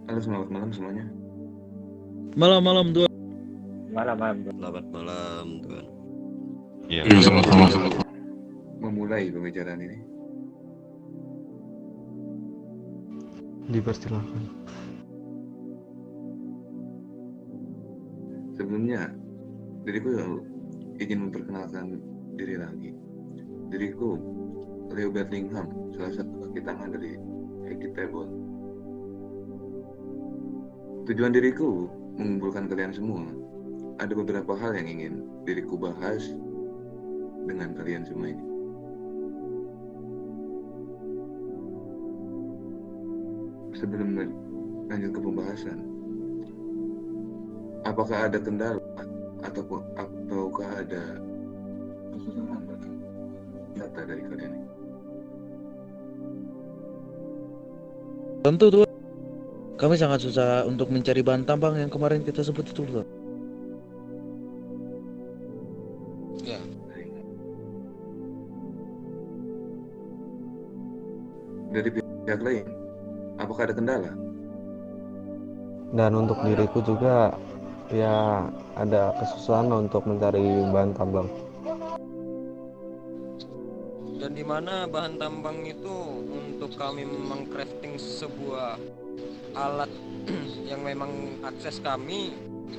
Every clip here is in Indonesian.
Halo, selamat malam semuanya. Malam-malam Tuhan. Malam. Selamat malam Tuhan. Iya, Kita sama-sama. memulai pembicaraan ini. Dipersilakan. Sebelumnya, diriku ingin memperkenalkan diri lagi. Diriku Leo Berlingham, salah satu kaki tangan dari Equitable. Tujuan diriku mengumpulkan kalian semua. Ada beberapa hal yang ingin diriku bahas dengan kalian semua ini. Sebelum lanjut ke pembahasan, apakah ada kendala ataukah ada kesusahan dalam data dari kalian ini? Tentu Tuhan. Kami sangat susah untuk mencari bahan tambang yang kemarin kita sebut itu Tuhan. Ya. Dari pihak lain, apakah ada kendala? Dan untuk diriku juga ya ada kesusahan untuk mencari bahan tambang. Dan di mana bahan tambang itu untuk kami mengcrafting sebuah alat yang memang akses kami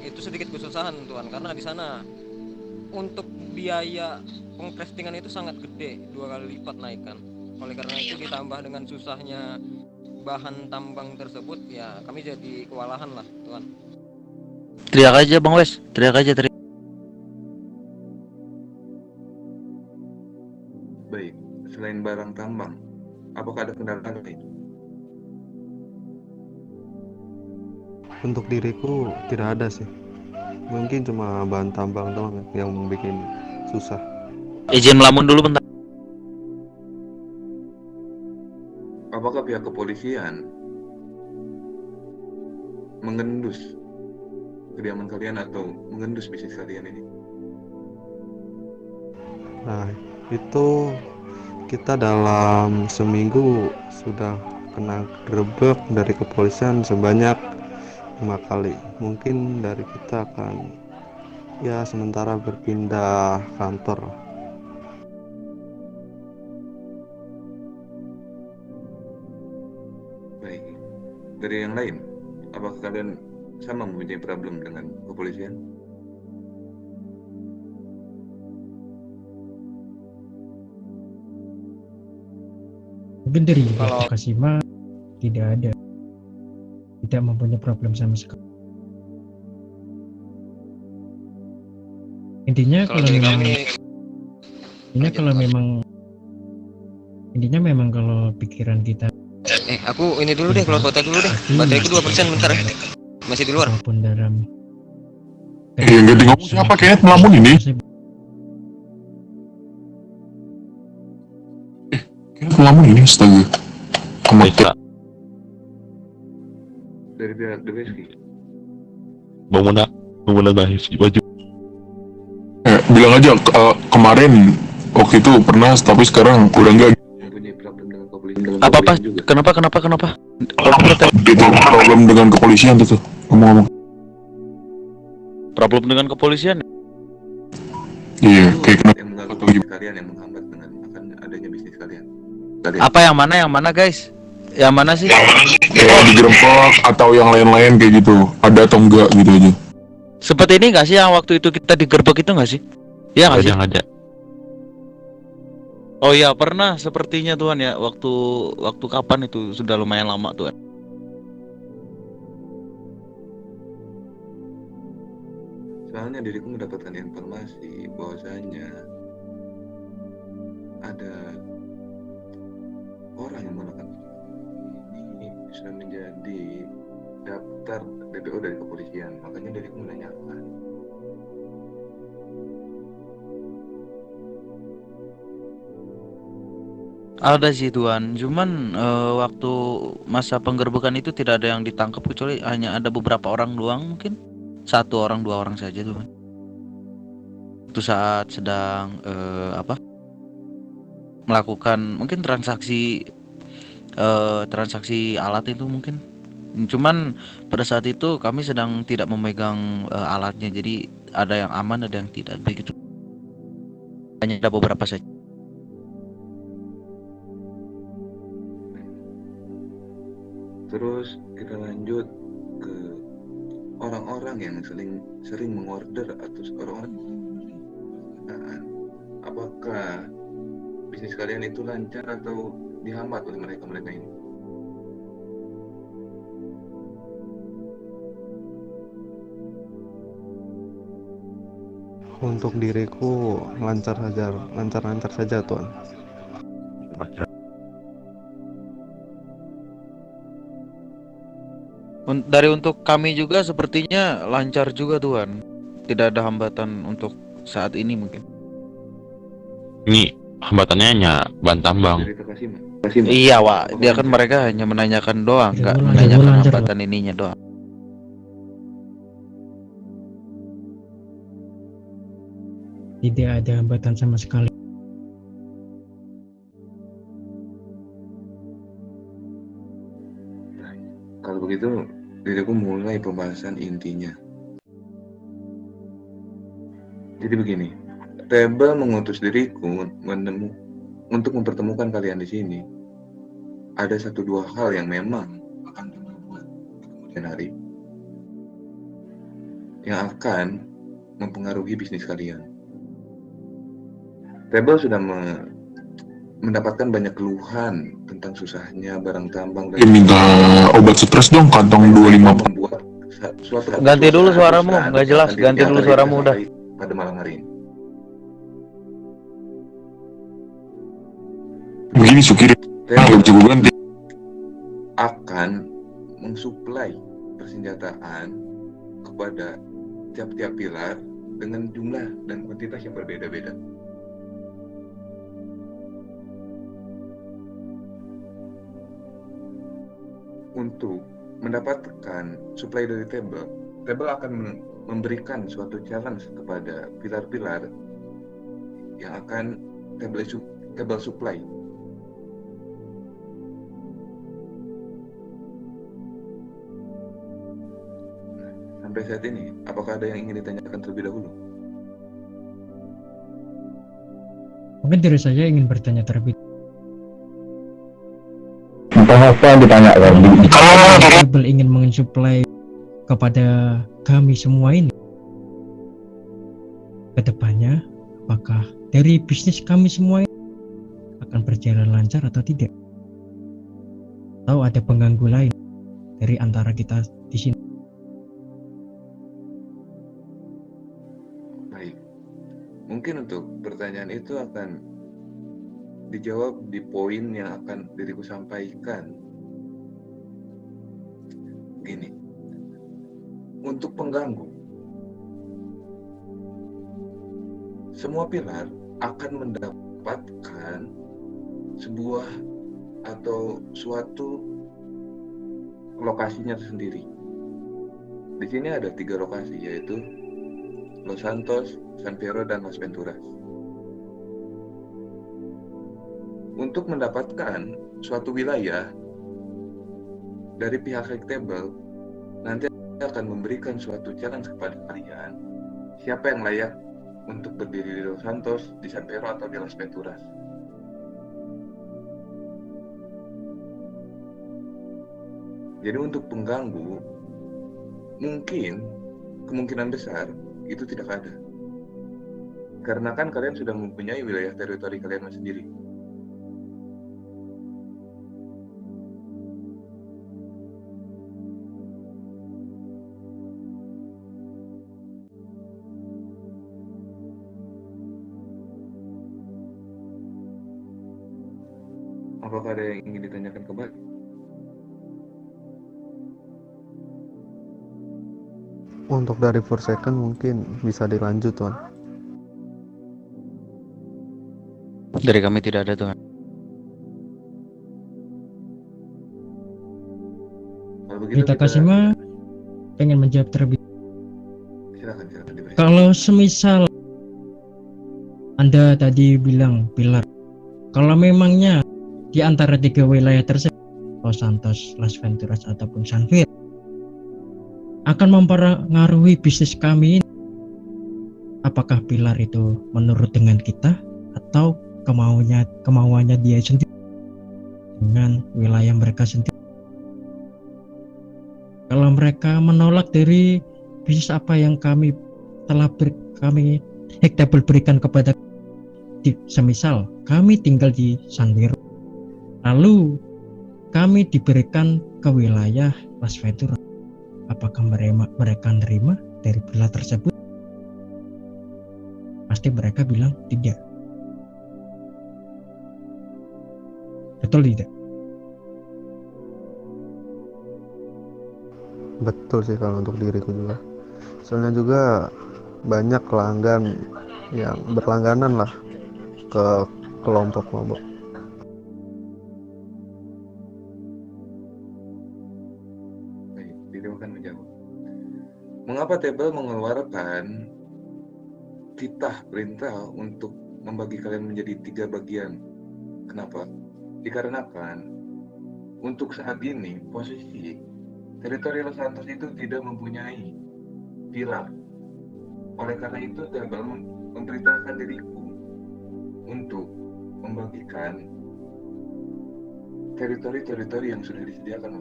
itu sedikit kesusahan Tuhan, karena di sana untuk biaya pengcraftingan itu sangat gede, 2 kali lipat naikkan. Oleh karena itu ditambah dengan susahnya bahan tambang tersebut, ya kami jadi kewalahan lah Tuhan. Teriak aja Bang Wes, teriak aja. Baik, selain barang tambang, apakah ada kendala lain? Untuk diriku tidak ada sih. Mungkin cuma bahan tambang doang yang bikin susah. Izin melamun dulu bentar. Apakah pihak kepolisian mengendus kediaman kalian atau mengendus bisnis kalian ini? Nah, itu kita dalam seminggu sudah kena gerebek dari kepolisian sebanyak 5 kali. Mungkin dari kita akan ya sementara berpindah kantor. Baik, dari yang lain, apakah kalian sama mempunyai problem dengan kepolisian? Mungkin dari Kasima tidak ada, tidak mempunyai problem sama sekali. Intinya memang kalau pikiran kita Aku ini dulu deh, keluar kota dulu deh. Bateraiku 2% bentar. Masih di luar. apapun dalam Yang gede ngomong siapa? Kayaknya melamun ini. Kayaknya melamun ini, astaga. Bisa. Dari pihak The Wesky, Bangunan bahis baju. Bilang aja kemarin waktu itu pernah, tapi sekarang udah enggak. mempunyai problem dengan kepolisian. Apa? Juga. Kenapa? Gitu problem dengan kepolisian tuh ngomong-ngomong. Problem dengan kepolisian? Iya, kayak kenapa? Yang mengganggu bisnis kalian, yang menghambat dengan akan adanya bisnis kalian. Apa yang mana guys? Yang mana sih? Kayak digerempek atau yang lain-lain kayak gitu. Ada atau enggak gitu aja. Seperti ini nggak sih yang waktu itu kita digerebek itu nggak sih? Iya nggak sih? Ada. Oh iya pernah sepertinya Tuhan ya. Waktu kapan itu, sudah lumayan lama Tuhan. Soalnya diriku mendapatkan informasi bahwasanya ada orang yang menggunakan ini bisa menjadi daftar DPO dari kepolisian. Makanya diriku menanyakan. Ada sih Tuhan, cuman waktu masa penggerbekan itu tidak ada yang ditangkap kecuali hanya ada beberapa orang doang, mungkin 1 orang 2 orang saja Tuhan. Itu saat sedang melakukan mungkin transaksi alat itu mungkin Cuman pada saat itu kami sedang tidak memegang alatnya, jadi ada yang aman, ada yang tidak begitu. Hanya ada beberapa saja. Terus kita lanjut ke orang-orang yang sering mengorder atau orang-orang yang apakah bisnis kalian itu lancar atau dihambat oleh mereka ini? Untuk diriku lancar saja Tuan. Dari untuk kami juga sepertinya lancar juga Tuan. Tidak ada hambatan untuk saat ini mungkin. Ini hambatannya hanya bahan tambang. Dari Takashima. Iya Wak, dia kan mereka hanya menanyakan doang, nggak Lancar, menanyakan lancar, hambatan ininya doang. Tidak ada hambatan sama sekali. Kalau begitu, diriku mulai pembahasan intinya. Jadi begini, Tebel mengutus diriku untuk mempertemukan kalian di sini. Ada 1-2 hal yang memang akan Tebel buat di kemudian hari, yang akan mempengaruhi bisnis kalian. Tebel sudah mendapatkan banyak keluhan tentang susahnya barang tambang dan Minta obat stres dong, kantong 25. membuat suatu Ganti dulu perusahaan suaramu, nggak jelas. akan Ganti dulu dinyatakan suaramu udah. pada malam hari ini. Begini Sukiri, nggak bisa gue ganti. Akan mensuplai persenjataan kepada tiap-tiap pilar dengan jumlah dan kuantitas yang berbeda-beda. Untuk mendapatkan suplai dari Tebel akan memberikan suatu challenge kepada pilar-pilar yang akan Tebel supply. Sampai saat ini, apakah ada yang ingin ditanyakan terlebih dahulu? Mungkin dari saya ingin bertanya terlebih. Apa ditanya kan? Tebel ingin mensuplai kepada kami semua ini. Kedepannya, apakah dari bisnis kami semua ini akan berjalan lancar atau tidak? Atau ada pengganggu lain dari antara kita di sini? Baik, mungkin untuk pertanyaan itu akan dijawab di poin yang akan diriku sampaikan. Gini, untuk pengganggu, semua pilar akan mendapatkan sebuah atau suatu lokasinya sendiri. Di sini ada 3 lokasi, yaitu Los Santos, San Fierro, dan Las Venturas. Untuk mendapatkan suatu wilayah dari pihak Tebel, nanti akan memberikan suatu challenge kepada kalian, siapa yang layak untuk berdiri di Los Santos, di San Fierro, atau di Las Venturas. Jadi untuk pengganggu, mungkin kemungkinan besar itu tidak ada, karena kan kalian sudah mempunyai wilayah teritori kalian sendiri. Apakah ada yang ingin ditanyakan kembali? Untuk dari first second mungkin bisa dilanjut Tuan. Dari kami tidak ada Tuhan. Kalau begitu Kita kasih mah pengen menjawab terlebih. silakan diberi. Kalau semisal Anda tadi bilang pilar, kalau memangnya di antara 3 wilayah tersebut Los Santos, Las Venturas ataupun Sunville akan mempengaruhi bisnis kami ini. Apakah pilar itu menurut dengan kita atau kemauannya dia sendiri dengan wilayah mereka sendiri. Kalau mereka menolak dari bisnis apa yang kami Hectable berikan kepada, semisal kami tinggal di Sunville, lalu kami diberikan ke wilayah Las Venturas, apakah mereka nerima dari pilar tersebut? Pasti mereka bilang tidak. Betul tidak? Betul sih kalau untuk diriku juga. Soalnya juga banyak pelanggan yang berlangganan lah ke kelompok-kelompok. Baik, Diri akan menjawab. Mengapa Table mengeluarkan titah perintah untuk membagi kalian menjadi 3 bagian? Kenapa? Dikarenakan untuk saat ini posisi teritori Los Santos itu tidak mempunyai pilar. Oleh karena itu Table memerintahkan diriku untuk membagikan teritori-teritori yang sudah disediakan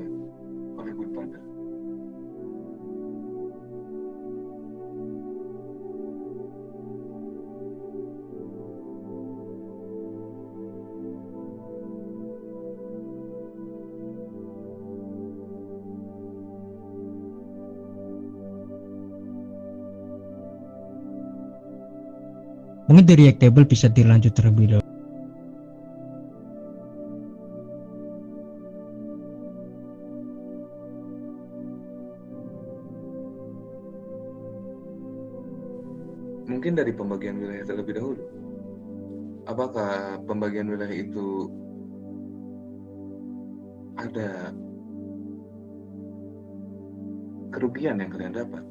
oleh Good Father. Mungkin dari Hectable bisa dilanjut terlebih dahulu. Mungkin dari pembagian wilayah terlebih dahulu. Apakah pembagian wilayah itu ada kerugian yang kalian dapat?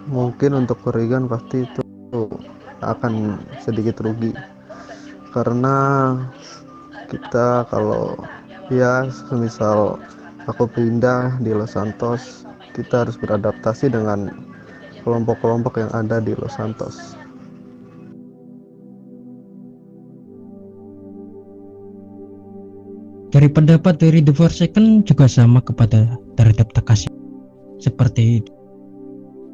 Mungkin untuk kerugian pasti itu akan sedikit rugi, karena kita kalau ya semisal aku pindah di Los Santos, kita harus beradaptasi dengan kelompok-kelompok yang ada di Los Santos. Dari pendapat dari The Forsaken juga sama kepada terhadap Takashi. Seperti itu.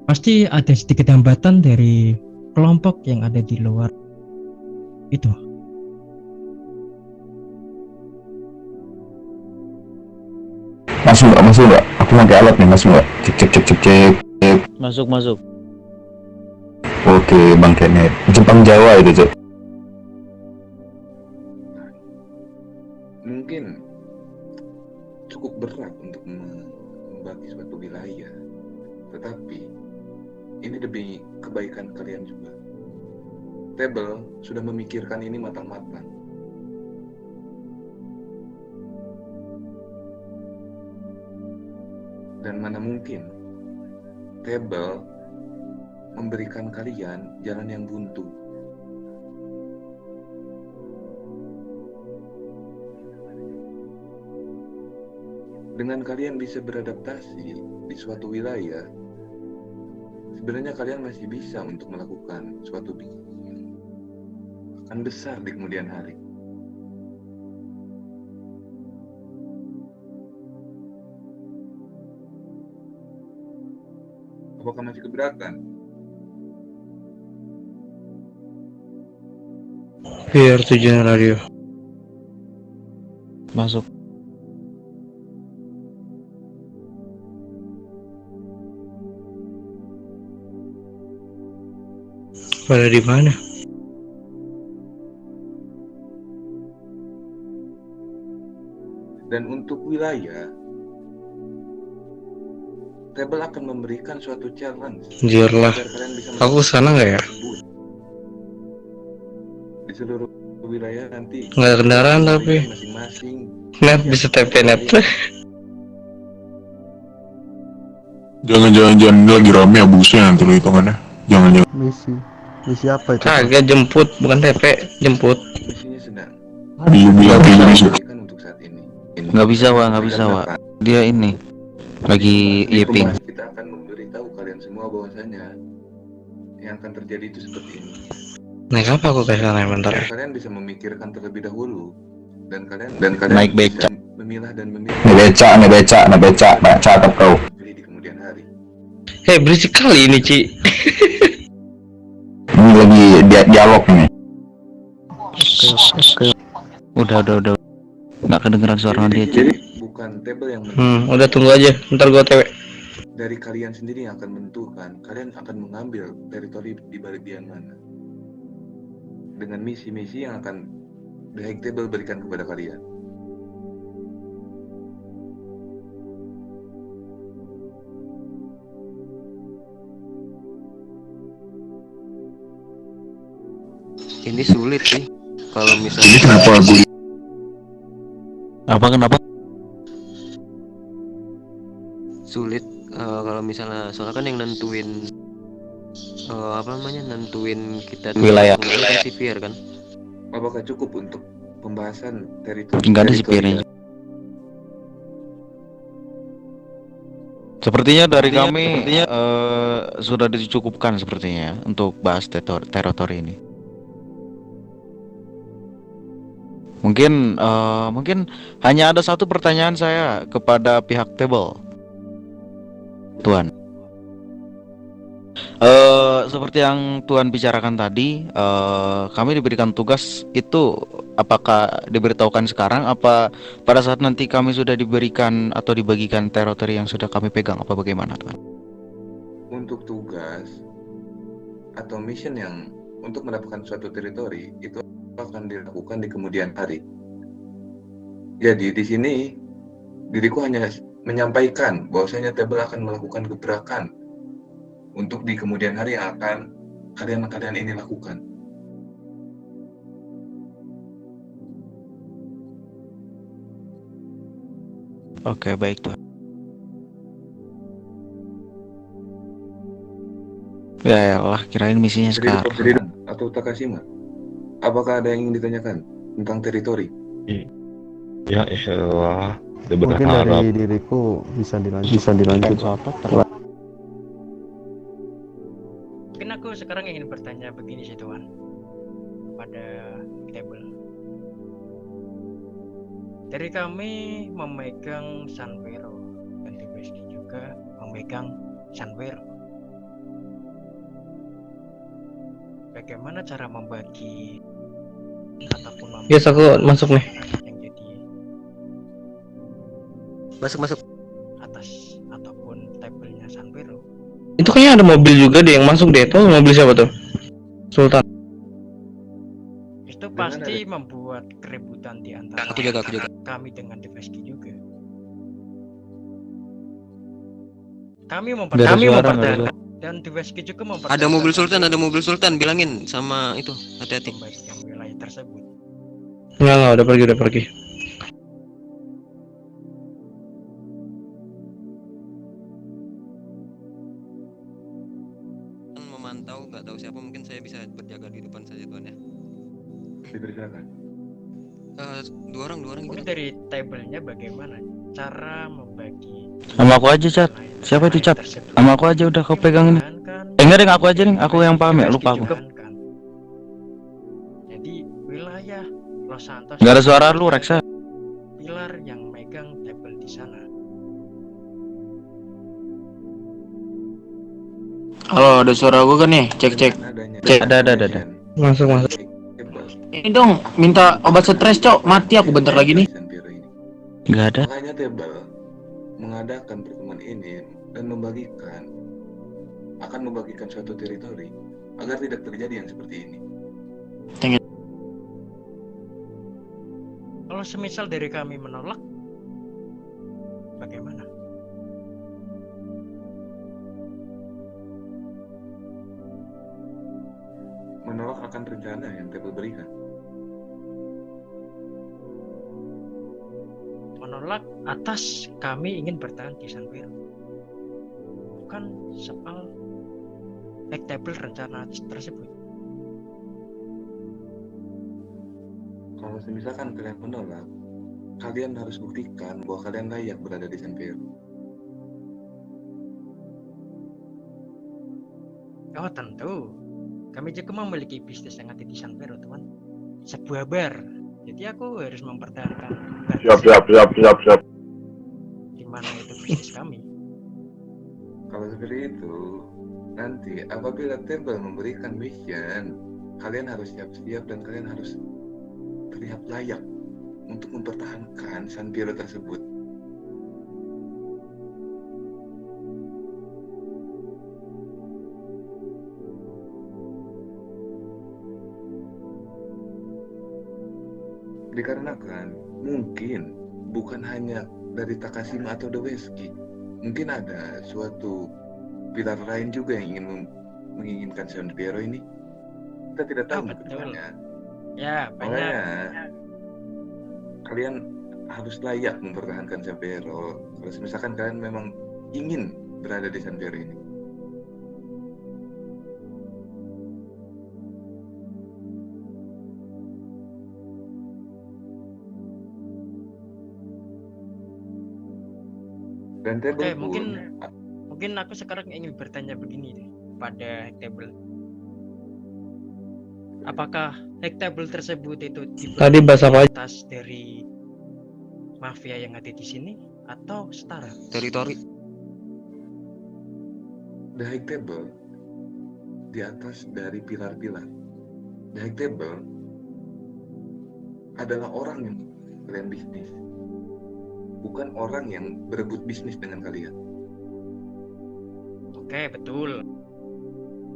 Pasti ada sedikit hambatan dari kelompok yang ada di luar itu. Masuk nggak? Aku pakai alat nih, masuk nggak? Cek. Masuk. Oke, Bang Kenneth. Jepang Jawa itu, Cek. Mungkin cukup berat untuk membagi suatu wilayah, tetapi ini demi kebaikan kalian juga. Table sudah memikirkan ini matang-matang. Dan mana mungkin Table memberikan kalian jalan yang buntu. Dengan kalian bisa beradaptasi di suatu wilayah, sebenarnya kalian masih bisa untuk melakukan suatu bisnis yang akan besar di kemudian hari. Apakah masih keberatan? Biar tujuan radio. Masuk. Pada di mana? Dan untuk wilayah, Table akan memberikan suatu challenge Anjir lah. agar kalian bisa Aku kesana nggak ya? di seluruh wilayah nanti. Nggak ada kendaraan tapi. Masing-masing. Net bisa TP net. Jangan ini lagi rame abusnya nanti lo hitungannya. Jangan. Misi Misi apa itu, Pak? Kagak jemput, bukan TP, jemput. Misinya sedang Dia bilang kayak gitu sih. kan untuk saat ini. Nggak bisa Wak, nggak bisa Wak. Dia ini lagi Di yiping. pembahasan kita akan memberitahu kalian semua bahwasanya yang akan terjadi itu seperti ini. Naik apa aku ke sana bentar ya? Kalian bisa memikirkan terlebih dahulu dan kalian Naik bisa becak. memilah dan memilih Banyak cakep kau. pilih di kemudian hari. Hei, berisik kali ini, Ci. Ini lagi dialog nih. Udah. Nggak kedengeran suara dia, Ci. Jadi bukan table yang Udah tunggu aja, ntar gua TW. dari kalian sendiri yang akan menentukan kalian akan mengambil teritori di bagian mana dengan misi-misi yang akan The High Table berikan kepada kalian. Ini sulit sih kalau Jadi misalnya kenapa gue Kenapa? sulit kalau misalnya soalnya kan yang nentuin nentuin kita Wilayah. kan sipir kan. Apakah cukup untuk pembahasan teritori? Nggak ada sipirnya. Sepertinya dari kami sudah dicukupkan sepertinya untuk bahas teritori ini. Mungkin hanya ada satu pertanyaan saya kepada pihak table, Tuan. Seperti yang Tuan bicarakan tadi, kami diberikan tugas itu apakah diberitahukan sekarang apa pada saat nanti kami sudah diberikan atau dibagikan teritori yang sudah kami pegang, apa bagaimana, Tuan? Untuk tugas atau mission yang untuk mendapatkan suatu teritori itu akan dilakukan di kemudian hari. Jadi di sini diriku hanya menyampaikan bahwasanya table akan melakukan gebrakan untuk di kemudian hari yang akan kalian ini lakukan. Oke, baik, Tuan. Ya Allah, kirain misinya sekarang. Atau Takashima, apakah ada yang ingin ditanyakan tentang teritori? Ya elah, udah Mungkin berharap. dari diriku bisa dilanjut. Mungkin aku sekarang ingin bertanya begini sih Tuan, kepada table. Dari kami memegang Sanvero dan TBSG juga memegang Sanvero. Bagaimana cara membagi ataupun Yes, aku masuk nih. yang jadi Masuk. atas ataupun tabelnya Sanvero? Itu kayaknya ada mobil juga deh yang masuk deh. Tuh mobil siapa tuh? Sultan. Itu pasti membuat keributan di antara Aku jaga. kami dengan TBSG juga. Kami mempertahankan dan TBSG juga mempertahankan. Ada mobil Sultan, bilangin sama itu, hati-hati. Pembagian wilayah tersebut. Enggak, udah pergi. Memantau, nggak tahu siapa, mungkin saya bisa berjaga di depan saja Tuan ya. Dipersilakan. Dua orang Mungkin gitu. dari tabelnya bagaimana cara membagi Sama aku aja, Cat. Siapa itu, Cat? tersebut? Sama aku aja udah kau pegang ini. Mempertahankan, Enggak, aku aja nih. Aku yang paham ya, lupa aku. mempertahankan. Jadi wilayah Los Santos Nggak ada suara lu, Reksa. pilar yang megang tabel di sana. Halo, ada suara gue kan nih? Cek. Ada. Masuk. Ini dong, minta obat stres, Cok. Mati aku bentar lagi nih. Nggak ada. Makanya table mengadakan pertemuan ini dan akan membagikan suatu teritori agar tidak terjadi yang seperti ini. Kalau semisal dari kami menolak, bagaimana? Menolak akan rencana yang table berikan. Menolak atas kami ingin bertahan di Sanvero. Bukan soal table rencana tersebut. Kalau misalkan kalian menolak, kalian harus buktikan bahwa kalian layak berada di San Fierro. Oh tentu, kami juga memiliki bisnis yang ada di San Fierro teman, sebuah bar. Jadi aku harus mempertahankan bar Siap. di mana itu bisnis kami. Kalau seperti itu, nanti apabila Table memberikan mission, kalian harus siap-siap dan kalian harus terlihat layak untuk mempertahankan San Fierro tersebut. Dikarenakan mungkin bukan hanya dari Takashima atau Doweski, mungkin ada suatu pilar lain juga yang ingin menginginkan San Fierro ini. Kita tidak tahu Betul. kedepannya. Ya banyak. Makanya kalian harus layak mempertahankan San Fierro. Kalau misalkan kalian memang ingin berada di San Fierro ini. Dan Table Oke, pun mungkin aku sekarang ingin bertanya begini deh pada Table. Apakah Table tersebut itu Tadi bahasa apa aja? atas dari mafia yang ada di sini atau setara? Teritori. The High Table di atas dari pilar-pilar. The High Table adalah orang yang kalian bisnis, bukan orang yang berebut bisnis dengan kalian. Oke, betul.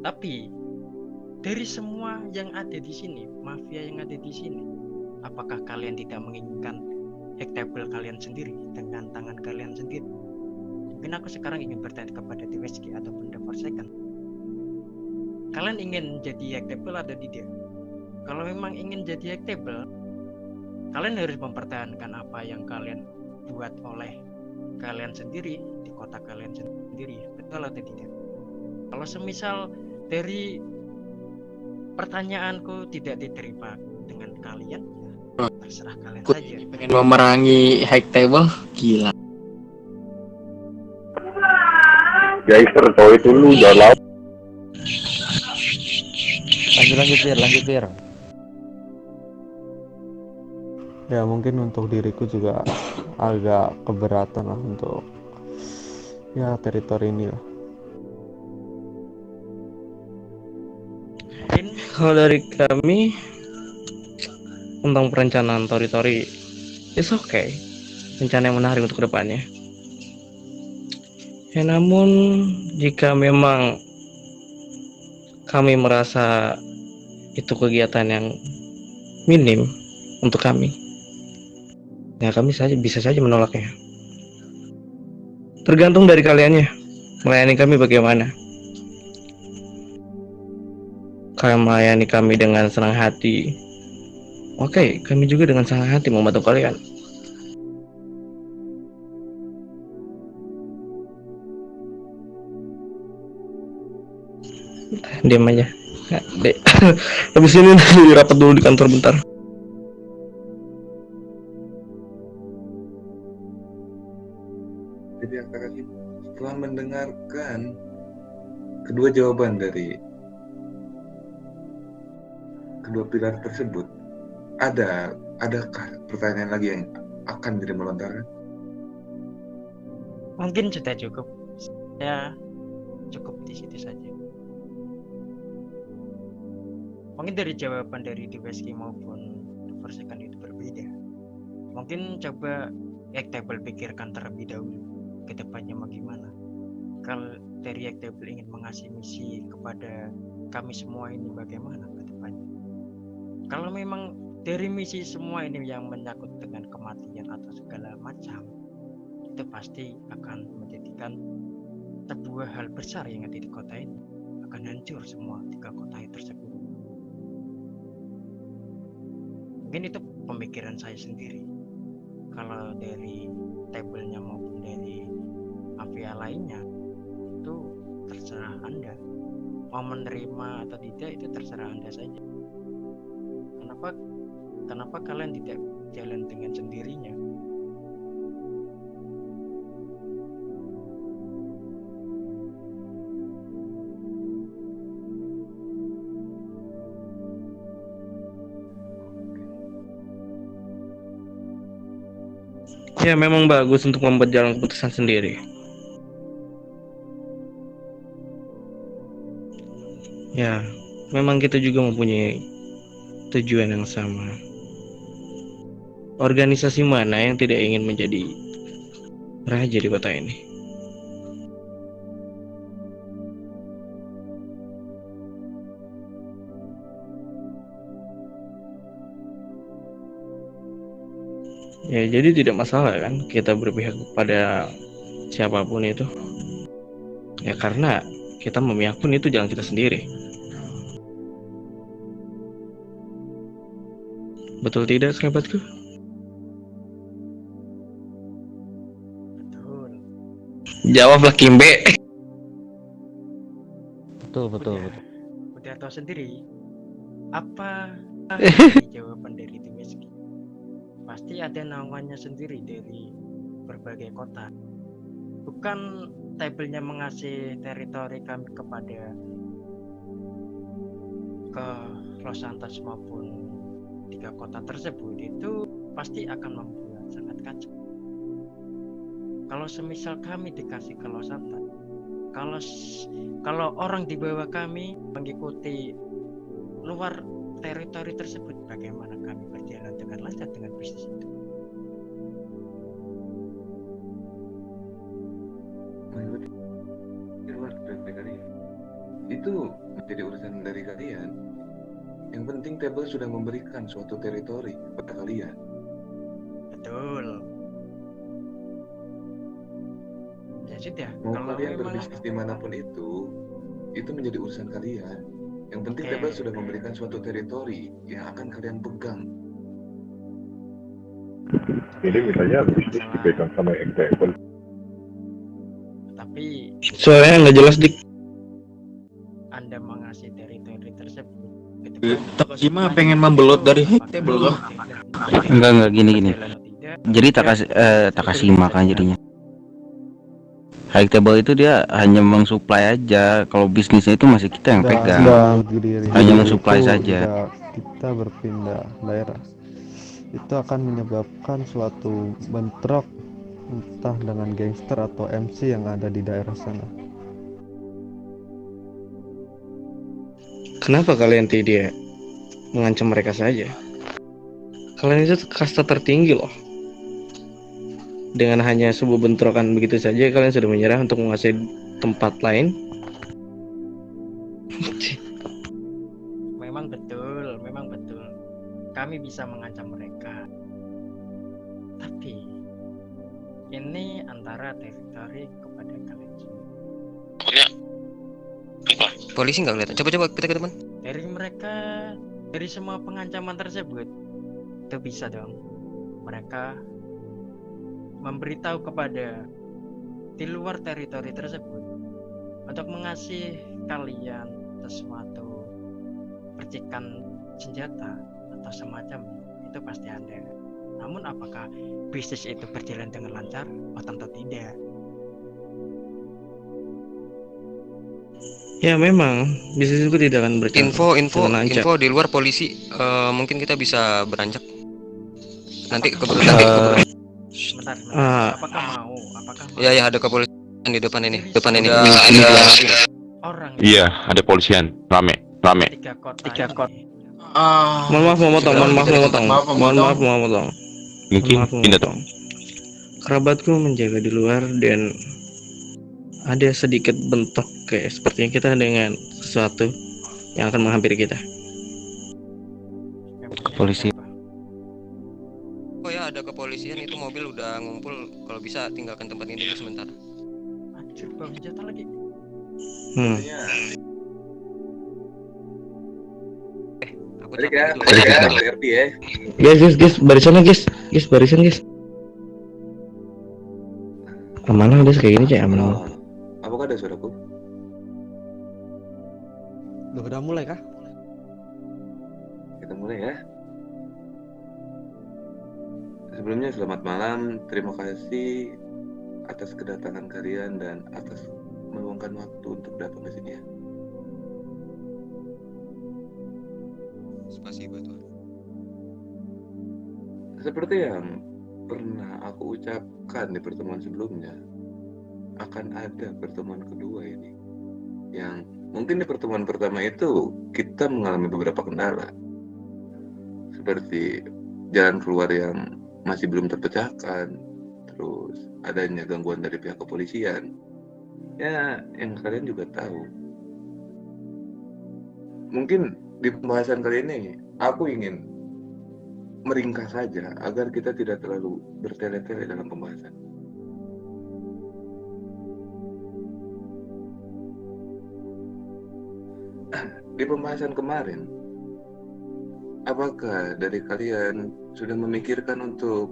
Tapi dari semua yang ada di sini, mafia yang ada di sini, apakah kalian tidak menginginkan Table kalian sendiri dengan tangan kalian sendiri? Mungkin aku sekarang ingin bertanya kepada Deweski ataupun The Forsaken. Kalian ingin jadi Table atau tidak? Kalau memang ingin jadi Table, kalian harus mempertahankan apa yang kalian buat oleh kalian sendiri di kota kalian sendiri, betul atau tidak? Kalau semisal dari pertanyaanku tidak diterima dengan kalian, ya terserah kalian saja. Pengen memerangi High Table, gila. Geister cowok itu lu jalan. Lanjut Fir. Ya mungkin untuk diriku juga agak keberatan lah untuk ya teritori ini lah. Kalau dari kami tentang perencanaan teritori, it's okay, rencana yang menarik untuk kedepannya. Ya namun jika memang kami merasa itu kegiatan yang minim untuk kami, ya kami bisa saja menolaknya. Tergantung dari kaliannya melayani kami bagaimana. Kalian melayani kami dengan senang hati, oke, kami juga dengan senang hati membantu kalian. Diam aja. Dek. Habis ini nanti rapat dulu di kantor bentar. Jadi setelah mendengarkan kedua jawaban dari kedua pilar tersebut, adakah pertanyaan lagi yang akan jadi melontarkan? Mungkin sudah cukup. Ya cukup di situ saja. Mungkin dari jawaban dari Deweski maupun Forsaken itu berbeda. Mungkin coba Table pikirkan terlebih dahulu ke depannya bagaimana. Kalau dari Table ingin mengasih misi kepada kami semua ini bagaimana ke depannya. Kalau memang dari misi semua ini yang menyangkut dengan kematian atau segala macam, itu pasti akan menjadikan sebuah hal besar yang ada di kota ini, akan hancur semua 3 kota tersebut. Mungkin itu pemikiran saya sendiri. Kalau dari Table-nya maupun dari mafia lainnya, itu terserah Anda. Mau menerima atau tidak itu terserah Anda saja. Kenapa Kenapa kalian tidak jalan dengan sendirinya? Ya memang bagus untuk membuat jalan keputusan sendiri. Ya, memang kita juga mempunyai tujuan yang sama. Organisasi mana yang tidak ingin menjadi raja di kota ini? Ya, jadi tidak masalah kan kita berpihak kepada siapapun itu. Ya karena kita memihak pun itu jalan kita sendiri. Betul tidak, sahabatku? Betul. Jawablah Kimbe. Betul. Udah tahu sendiri apa jawaban dari tim Meski. Pasti ada naungannya sendiri dari berbagai kota. Bukan tabelnya mengasih teritori kami kepada ke Los Santos maupun 3 kota tersebut, itu pasti akan membuat sangat kacau. Kalau semisal kami dikasih ke Los Santos, kalau orang di bawah kami mengikuti luar teritori tersebut, bagaimana kami berjalan dengan lancar dengan bisnis itu? Di luar dari kalian. Itu menjadi urusan dari kalian. Yang penting table sudah memberikan suatu teritori kepada kalian. Betul. Ya sudah, Mau kalau kalian memang berbisnis dimanapun itu menjadi urusan kalian. Yang penting Oke. table sudah memberikan suatu teritori yang akan kalian pegang. Ini misalnya bisnis dipegang sama yang table. tapi Soalnya nggak jelas dik. Anda mengasih teritori tersebut, Takashima pengen membelot dari table loh. Enggak gini. Jadi Takashima kan jadinya. High table itu dia hanya mensuplai aja. Kalau bisnisnya itu masih kita yang pegang. Hanya mensuplai saja. Kita berpindah daerah itu akan menyebabkan suatu bentrok entah dengan gangster atau MC yang ada di daerah sana. Kenapa kalian tidak mengancam mereka saja? Kalian itu kasta tertinggi loh. Dengan hanya sebuah bentrokan begitu saja kalian sudah menyerah untuk menguasai tempat lain. memang betul. Kami bisa mengancam mereka. Tapi ini antara teritori kepada kalian semua. Polisi nggak kelihatan. Coba kita ke depan. Dari mereka, dari semua pengancaman tersebut, itu bisa dong mereka memberitahu kepada di luar teritori tersebut untuk mengasih kalian sesuatu percikan senjata atau semacam itu pasti ada. Namun apakah bisnis itu berjalan dengan lancar? Oh tentu tidak. Ya memang bisnis itu tidak akan berjalan dengan lancar. Info di luar polisi. Mungkin kita bisa beranjak. Nanti keburu. Sebentar. Apakah mau? Ya ada kepolisian di depan ini. Ada Orang Iya, ada polisian. Rame. 3 kota. Mohon maaf memotong. Mungkin pindah tuh. Kerabatku menjaga di luar dan ada sedikit bentrok kayak sepertinya kita dengan sesuatu yang akan menghampiri kita. Polisi. Oh ya, ada kepolisian, itu mobil udah ngumpul. Kalau bisa tinggalkan tempat ini dulu sementara. Anjir, bawa senjata lagi. Aku Balik capek ya, dulu. balik ya, RP ya. Guys, barisan guys. Amanah udah kayak gini cek aman. Apakah ada suaraku? Udah mulai kah? Kita mulai ya. Sebelumnya selamat malam, terima kasih atas kedatangan kalian dan atas meluangkan waktu untuk datang ke sini ya. Spasibo Tuhan. Seperti yang pernah aku ucapkan di pertemuan sebelumnya, akan ada pertemuan kedua ini. Yang mungkin di pertemuan pertama itu kita mengalami beberapa kendala, seperti jalan keluar yang masih belum terpecahkan, terus adanya gangguan dari pihak kepolisian. Ya, yang kalian juga tahu. Mungkin di pembahasan kali ini aku ingin meringkas saja agar kita tidak terlalu bertele-tele dalam pembahasan. Di pembahasan kemarin, apakah dari kalian sudah memikirkan untuk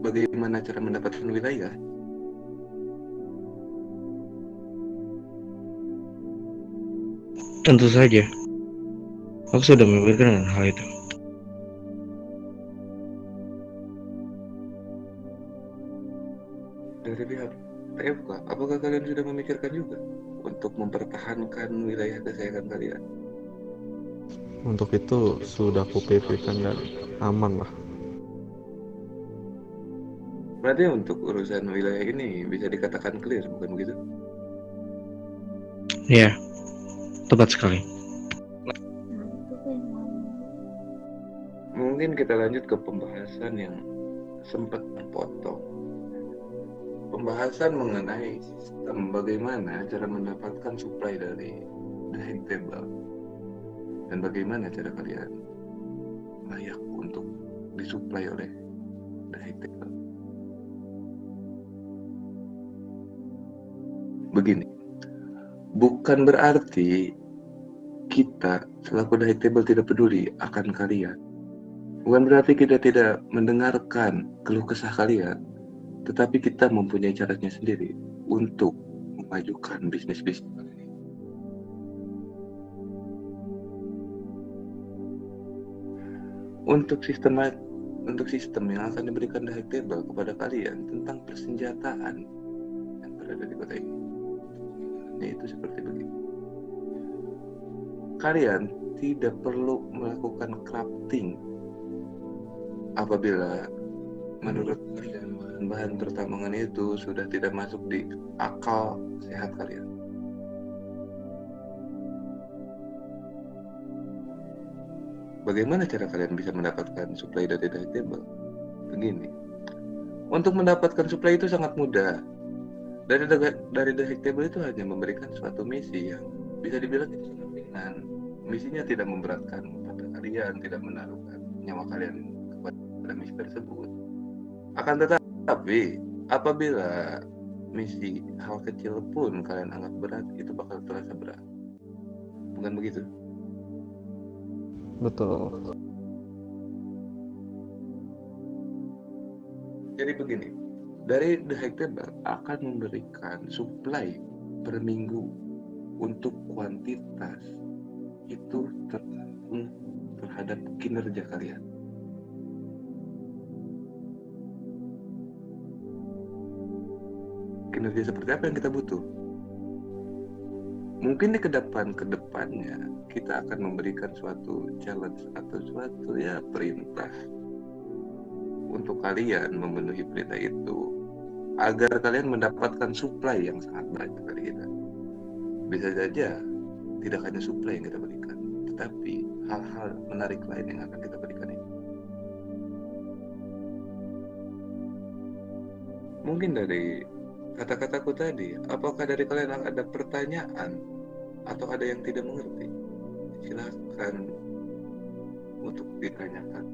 bagaimana cara mendapatkan wilayah? Tentu saja, aku sudah memikirkan hal itu. Dari pihak TFK, apakah kalian sudah memikirkan juga untuk mempertahankan wilayah kesayangan kalian? Untuk itu sudah aku PP-kan dan aman lah. Berarti untuk urusan wilayah ini bisa dikatakan clear, bukan begitu? Ya, tepat sekali. Mungkin kita lanjut ke pembahasan yang sempat terpotong. Pembahasan mengenai sistem bagaimana cara mendapatkan supply dari the high table dan bagaimana cara kalian layak untuk disuplai oleh the high table. Begini, bukan berarti kita selaku the high table tidak peduli akan kalian. Bukan berarti kita tidak mendengarkan keluh kesah kalian, tetapi kita mempunyai caranya sendiri untuk memajukan bisnis-bisnis kalian. Untuk sistem yang akan diberikan di high table kepada kalian tentang persenjataan yang berada di kota ini, yaitu seperti begini. Kalian tidak perlu melakukan crafting apabila menurut kalian bahan pertambangan itu sudah tidak masuk di akal sehat kalian. Bagaimana cara kalian bisa mendapatkan supply dari the high table? Begini, untuk mendapatkan supply itu sangat mudah. Dari the high table itu hanya memberikan suatu misi yang bisa dibilang itu sangat ringan. Misinya tidak memberatkan pada kalian, tidak menaruhkan nyawa kalian kepada misi tersebut. Akan tetapi apabila misi hal kecil pun kalian anggap berat, itu bakal terasa berat. Bukan begitu? Betul. Jadi begini, dari the high table akan memberikan supply per minggu untuk kuantitas itu tergantung terhadap kinerja kalian. Kinerja seperti apa yang kita butuh? Mungkin di kedepannya kita akan memberikan suatu challenge atau suatu perintah untuk kalian memenuhi perintah itu agar kalian mendapatkan supply yang sangat banyak dari kita. Bisa saja tidak hanya supply yang kita berikan, tetapi hal-hal menarik lain yang akan kita berikan ini. Mungkin dari kata-kataku tadi, apakah dari kalian ada pertanyaan atau ada yang tidak mengerti? Silakan untuk ditanyakan.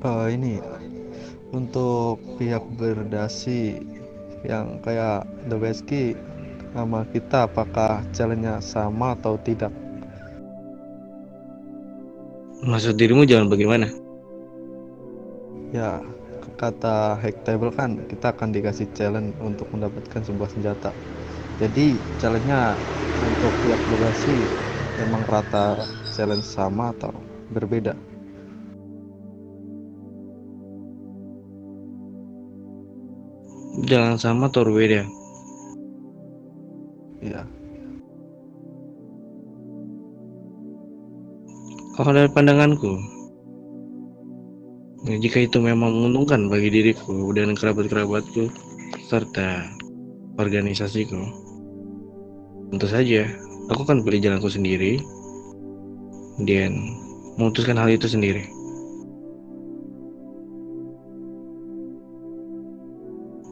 Ini untuk pihak berdasi yang kayak The Wesky sama kita, apakah challenge-nya sama atau tidak? Maksud dirimu jangan bagaimana? Ya, kata hack table kan kita akan dikasih challenge untuk mendapatkan sebuah senjata. Jadi challenge-nya untuk pihak berdasi memang rata challenge sama atau berbeda? Jalan sama atau berbeda? Iya. Kalau dari pandanganku, jika itu memang menguntungkan bagi diriku dan kerabat-kerabatku serta organisasiku, tentu saja aku akan pilih jalanku sendiri dan memutuskan hal itu sendiri.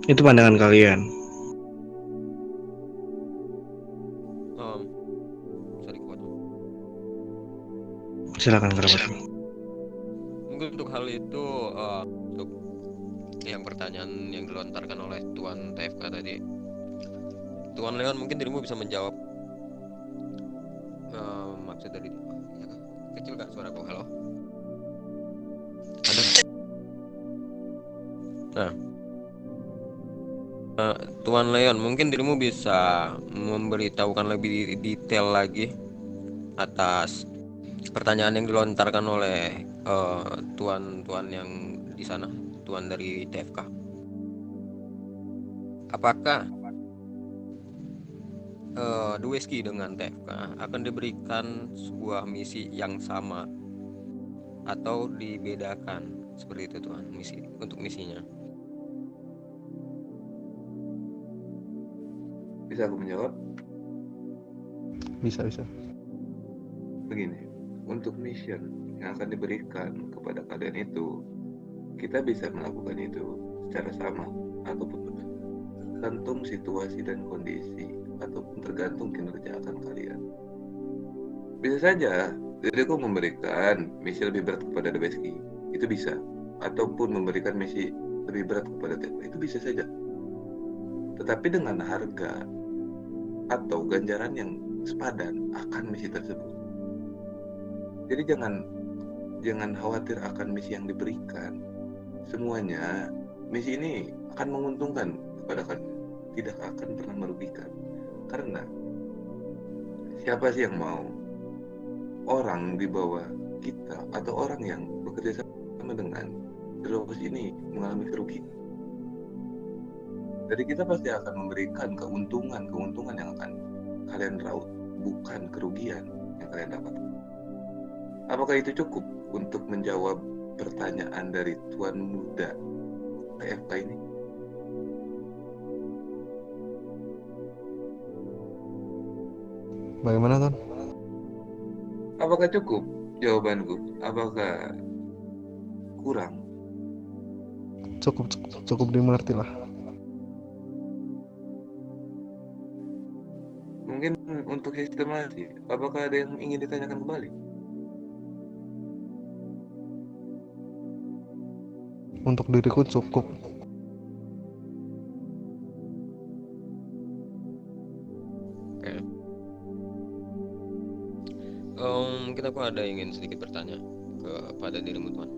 Itu pandangan kalian. Sorry, kuat. Silakan kerabatku. Mungkin untuk hal itu, untuk yang pertanyaan yang dilontarkan oleh Tuan TFK tadi, Tuan Leon, mungkin dirimu bisa menjawab maksud dari kecil gak suaraku? Halo? Ada? Nah, Tuan Leon, mungkin dirimu bisa memberitahukan lebih detail lagi atas pertanyaan yang dilontarkan oleh tuan yang di sana, tuan dari TFK. Apakah Dweski dengan TFK akan diberikan sebuah misi yang sama atau dibedakan seperti itu, tuan, misi untuk misinya? Bisa aku menjawab? Bisa. Begini, untuk mission yang akan diberikan kepada kalian itu, kita bisa melakukan itu secara sama ataupun berbeda, tergantung situasi dan kondisi ataupun tergantung kinerja akan kalian. Bisa saja diriku memberikan misi lebih berat kepada Dweski, itu bisa, ataupun memberikan misi lebih berat kepada TFK, itu bisa saja, tetapi dengan harga atau ganjaran yang sepadan akan misi tersebut. Jadi jangan khawatir akan misi yang diberikan. Semuanya misi ini akan menguntungkan kepada kalian, tidak akan pernah merugikan. Karena siapa sih yang mau orang di bawah kita atau orang yang bekerja sama dengan Delos ini mengalami kerugian? Jadi kita pasti akan memberikan keuntungan yang akan kalian raut, bukan kerugian yang kalian dapatkan. Apakah itu cukup untuk menjawab pertanyaan dari Tuan Muda TFK ini? Bagaimana, Ton? Apakah cukup jawabanku? Apakah kurang? Cukup dimengerti lah. Mungkin untuk sistemasi, apakah ada yang ingin ditanyakan kembali? Untuk diriku cukup. Oke. Mungkin aku ada ingin sedikit bertanya kepada dirimu, Tuan,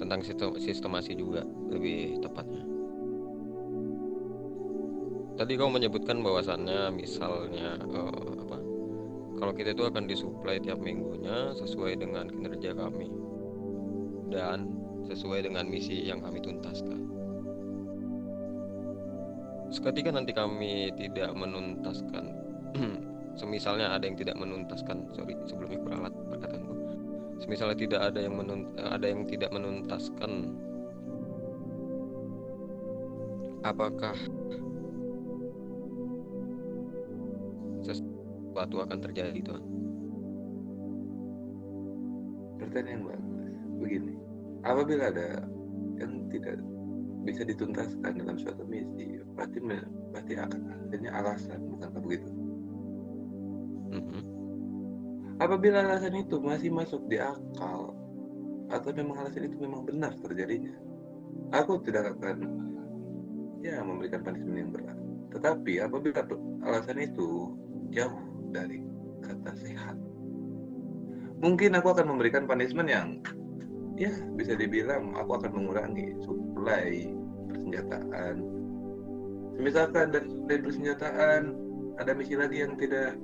tentang sistemasi juga lebih tepatnya. Tadi kau menyebutkan bahwasannya misalnya kalau kita itu akan disuplai tiap minggunya sesuai dengan kinerja kami dan sesuai dengan misi yang kami tuntaskan. Seketika nanti kami tidak menuntaskan, semisalnya ada yang tidak menuntaskan, sebelumnya kuralat perkataanku. Semisalnya tidak ada yang tidak menuntaskan, apakah sesuatu akan terjadi, Tuan? Pertanyaan yang bagus. Begini, apabila ada yang tidak bisa dituntaskan dalam suatu misi, pasti akan adanya alasan, bukankah begitu? Apabila alasan itu masih masuk di akal atau memang alasan itu memang benar terjadinya, aku tidak akan memberikan punishment yang berat. Tetapi apabila alasan itu jauh dari kata sehat, mungkin aku akan memberikan punishment yang bisa dibilang aku akan mengurangi suplai persenjataan. Misalkan dari suplai persenjataan ada misi lagi yang tidak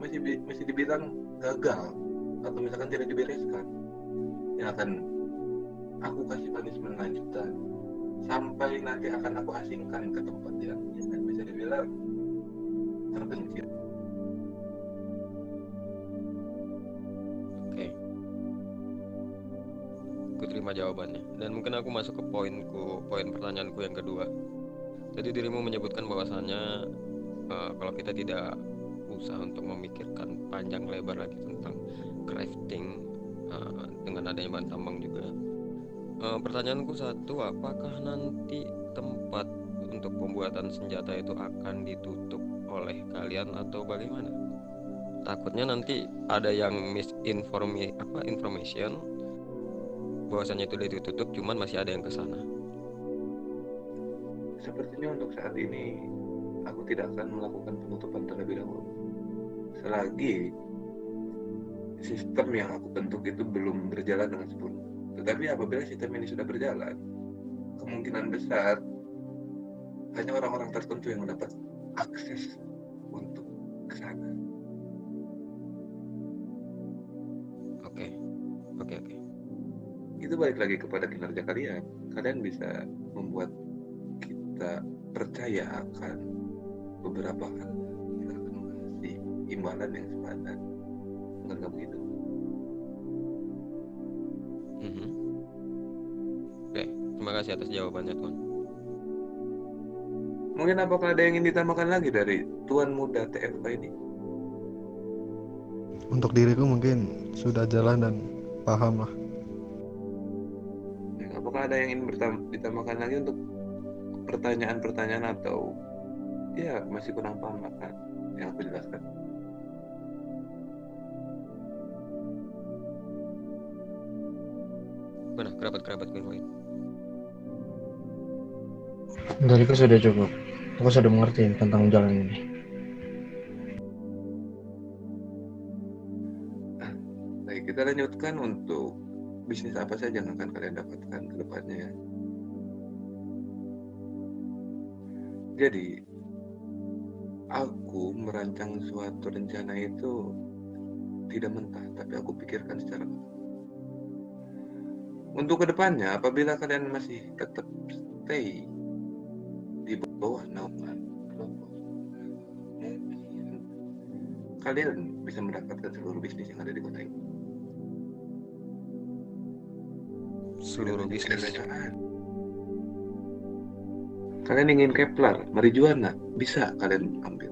masih dibilang gagal atau misalkan tidak dibereskan, yang akan aku kasih punishment lanjutan sampai nanti akan aku asingkan ke tempat yang bisa dibilang terpencil. Oke, aku terima jawabannya. Dan mungkin aku masuk ke poin pertanyaanku yang kedua. Tadi dirimu menyebutkan bahwasannya kalau kita tidak usah untuk memikirkan panjang lebar lagi tentang crafting dengan adanya bahan tambang juga. Pertanyaanku satu, apakah nanti tempat untuk pembuatan senjata itu akan ditutup oleh kalian atau bagaimana? Takutnya nanti ada yang information bahwasanya itu ditutup, cuman masih ada yang ke sana. Sepertinya untuk saat ini aku tidak akan melakukan penutupan terlebih dahulu selagi sistem yang aku bentuk itu belum berjalan dengan sempurna. Tetapi apabila sistem ini sudah berjalan, kemungkinan besar hanya orang-orang tertentu yang mendapat akses untuk ke sana. Oke. Itu balik lagi kepada kinerja kalian. Kalian bisa membuat kita percaya akan beberapa hal. Kita akan mengasih imbalan yang sepadan. Bukankah begitu? Oke, terima kasih atas jawabannya, Tuan. Mungkin apakah ada yang ingin ditambahkan lagi dari Tuan Muda TFK ini? Untuk diriku mungkin sudah jalan dan paham lah. Apakah ada yang ingin ditambahkan lagi untuk pertanyaan-pertanyaan atau ya masih kurang paham akan yang aku jelaskan? Mana kerabat-kerabatku yang lain? Dariku sudah cukup. Aku sudah mengerti tentang jalan ini. Baik, kita lanjutkan untuk bisnis apa saja yang akan kalian dapatkan ke depannya. Jadi, aku merancang suatu rencana itu tidak mentah, tapi aku pikirkan secara matang. Untuk kedepannya, apabila kalian masih tetap stay di bawah naungan kelompok, mungkin kalian bisa mendapatkan seluruh bisnis yang ada di kota ini. Seluruh bisnis. Kalian ingin Kepler, marijuana, bisa kalian ambil.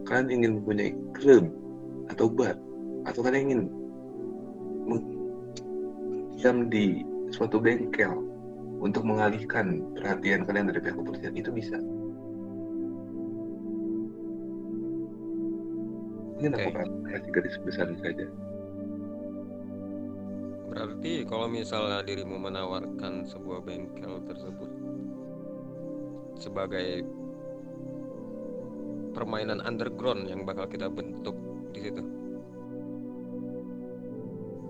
Kalian ingin mempunyai klub atau bar, atau kalian ingin diam di suatu bengkel untuk mengalihkan perhatian kalian dari pihak kepolisian, itu bisa. Ini aku kasih garis besar saja. Berarti kalau misalnya dirimu menawarkan sebuah bengkel tersebut sebagai permainan underground yang bakal kita bentuk di situ,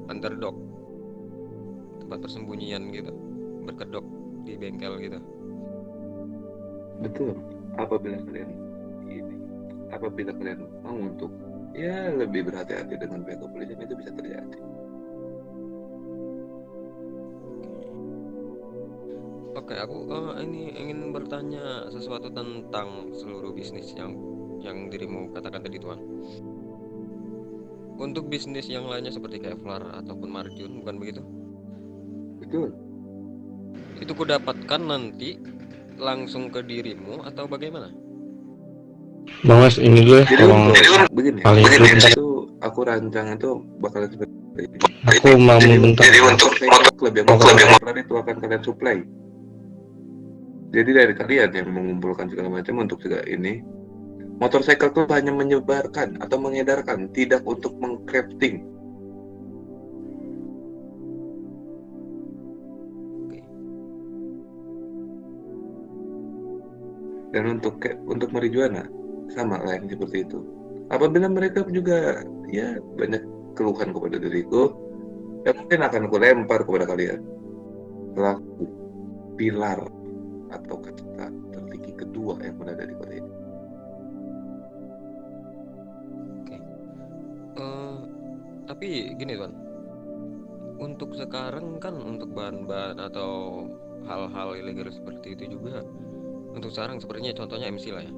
underdog, tempat persembunyian gitu, berkedok di bengkel gitu. Betul. Apabila kalian mau untuk ya lebih berhati-hati dengan pihak kepolisian, itu bisa terjadi. Oke, aku ini ingin bertanya sesuatu tentang seluruh bisnis yang dirimu katakan tadi, Tuan. Untuk bisnis yang lainnya seperti Kevlar ataupun Marjun, bukan begitu? Betul. Itu kudapatkan nanti langsung ke dirimu atau bagaimana? Bang Mas, ini dulu ya, tolong Begini, itu aku rancang itu bakal seperti ini. aku mau membentuk klub yang itu akan kalian supply. Jadi dari kalian yang mengumpulkan segala macam untuk segala ini, motorcycle itu hanya menyebarkan atau mengedarkan, tidak untuk mengcrafting. Dan untuk marijuana sama lah yang seperti itu. Apabila mereka juga ya banyak keluhan kepada diriku, ya mungkin akan aku lempar kepada kalian selaku pilar atau kasta tertinggi kedua yang berada di kota ini. Tapi gini Tuan, untuk sekarang kan untuk bahan-bahan atau hal-hal ilegal seperti itu juga, untuk sekarang sepertinya contohnya MC lah ya.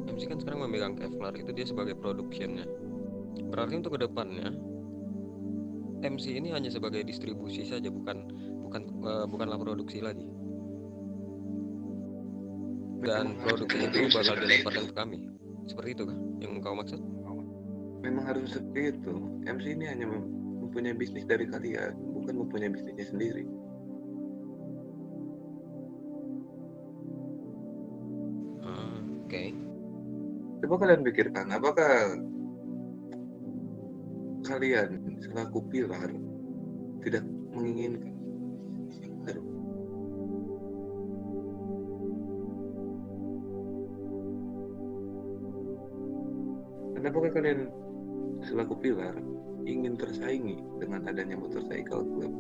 MC kan sekarang memegang Kevlar, itu dia sebagai productionnya. Berarti untuk kedepannya MC ini hanya sebagai distribusi saja, bukanlah produksi lagi. Dan produksi itu bakal dilemparkan ke kami. Seperti itu kah yang kau maksud? Memang harus seperti itu. MC ini hanya mempunyai bisnis dari kalian, bukan mempunyai bisnisnya sendiri. Oke. Coba kalian pikirkan, apakah kalian selaku pilar tidak menginginkan yang baru? Kenapa kalian selaku pilar ingin tersaingi dengan adanya motorcycle club?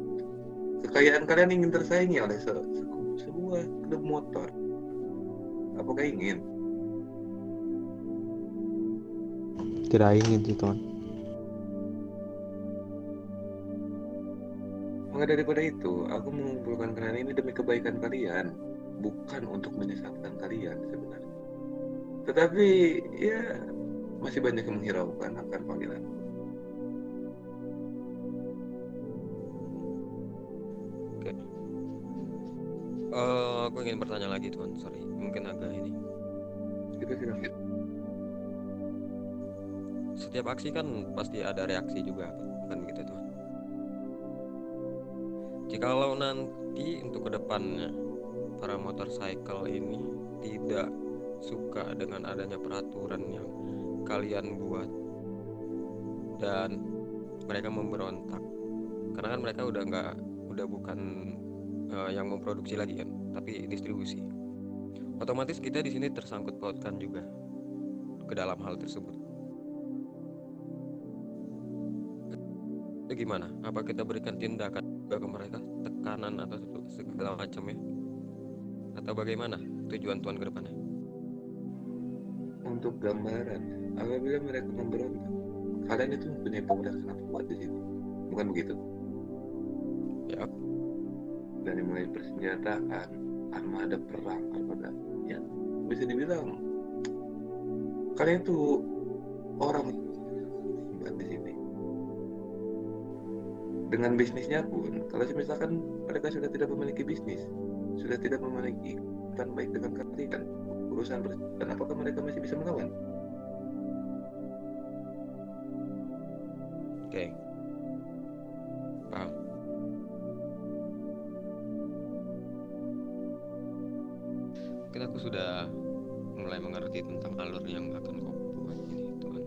Kekayaan kalian ingin tersaingi oleh sebuah klub motor. Apakah ingin? Tidak ingin sih Tuan. Maka daripada itu, aku mengumpulkan kalian ini demi kebaikan kalian, bukan untuk menyesatkan kalian sebenarnya. Tetapi ya masih banyak yang menghiraukan akan panggilan. Oke. Aku ingin bertanya lagi Tuan, sorry, mungkin agak ini. Kita tidak. Setiap aksi kan pasti ada reaksi juga, kan gitu Tuan. Jikalau nanti untuk kedepannya para motorcycle ini tidak suka dengan adanya peraturan yang kalian buat dan mereka memberontak, karena kan mereka udah bukan yang memproduksi lagi kan, tapi distribusi. Otomatis kita di sini tersangkut pautkan juga ke dalam hal tersebut. Itu gimana? Apa kita berikan tindakan juga ke mereka, tekanan atau segala macamnya? Atau bagaimana tujuan Tuan ke depannya? Untuk gambaran, apabila mereka memberontak, kalian itu mempunyai penguasa sangat kuat di sini, bukan begitu? Ya. Dari mulai persenjataan, armada perang, armada, ya bisa dibilang kalian itu orang hebat di sini. Dengan bisnisnya pun, kalau misalkan mereka sudah tidak memiliki bisnis, sudah tidak memiliki hubungan baik dengan kalian, urusan persenjataan, apakah mereka masih bisa melawan? Oke. Paham. Mungkin aku sudah mulai mengerti tentang alur yang akan kau buat ini Tuan.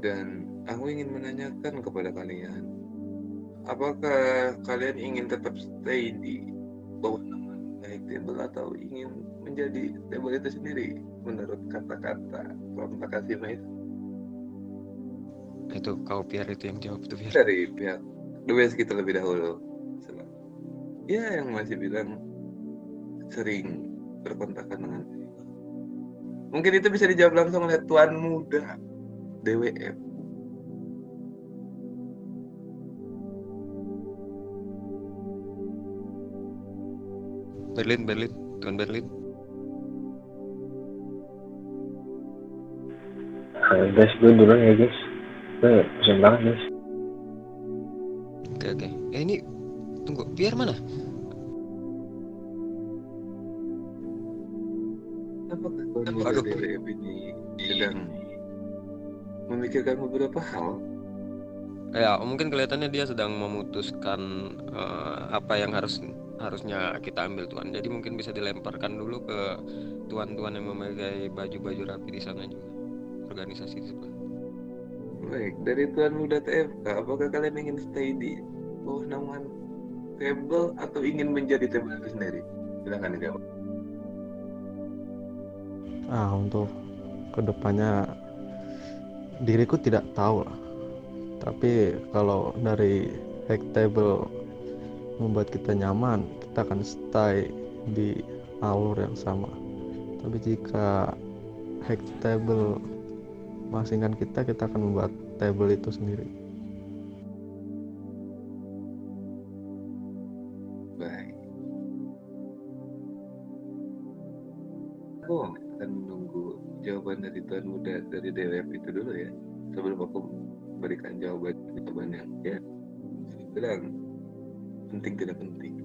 Dan aku ingin menanyakan kepada kalian, apakah kalian ingin tetap stay di bawah nama Naik Table atau ingin menjadi table itu sendiri menurut kata-kata Tuan Takashima itu? Itu kau biar itu yang jawab tuh biar. Dari pihak The West kita lebih dahulu. Ya, yang masih bilang sering berkontakan dengan. Mungkin itu bisa dijawab langsung oleh Tuan Muda DWF. Berlin, Tuan Berlin. Guys, gue duluan ya guys. Gue pusing banget guys. Oke. Ini tunggu, biar mana? Apakah Tuan Muda DWF ini sedang memikirkan beberapa hal? Ya, mungkin kelihatannya dia sedang memutuskan apa yang harusnya kita ambil Tuan. Jadi mungkin bisa dilemparkan dulu ke tuan-tuan yang memakai baju-baju rapi di sana juga, organisasi sebelah. Baik, dari Tuan Muda TFK, apakah kalian ingin stay di bawah naungan table atau ingin menjadi table itu sendiri? Silakan dijawab. Untuk kedepannya diriku tidak tahu lah. Tapi kalau dari hack table membuat kita nyaman, kita akan stay di alur yang sama. Tapi jika hack table mengasingkan kita akan membuat table itu sendiri. Baik. Aku akan menunggu jawaban dari Tuan Muda dari DWF itu dulu ya, sebelum aku berikan jawaban yang ya bilang penting tidak penting.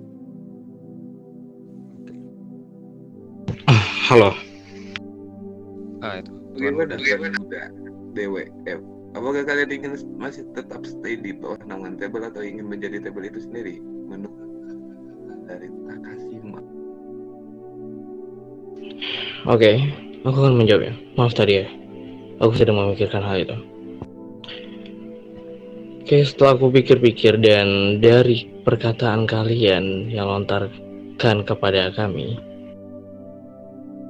Halo. Itu Bagaimana Tuan Muda DWF? Apakah kalian ingin masih tetap stay di bawah naungan table atau ingin menjadi table itu sendiri? Menurut dari Takashima. Oke, aku akan menjawab ya. Maaf tadi ya, aku sedang memikirkan hal itu. Oke, setelah aku pikir-pikir dan dari perkataan kalian yang lontarkan kepada kami,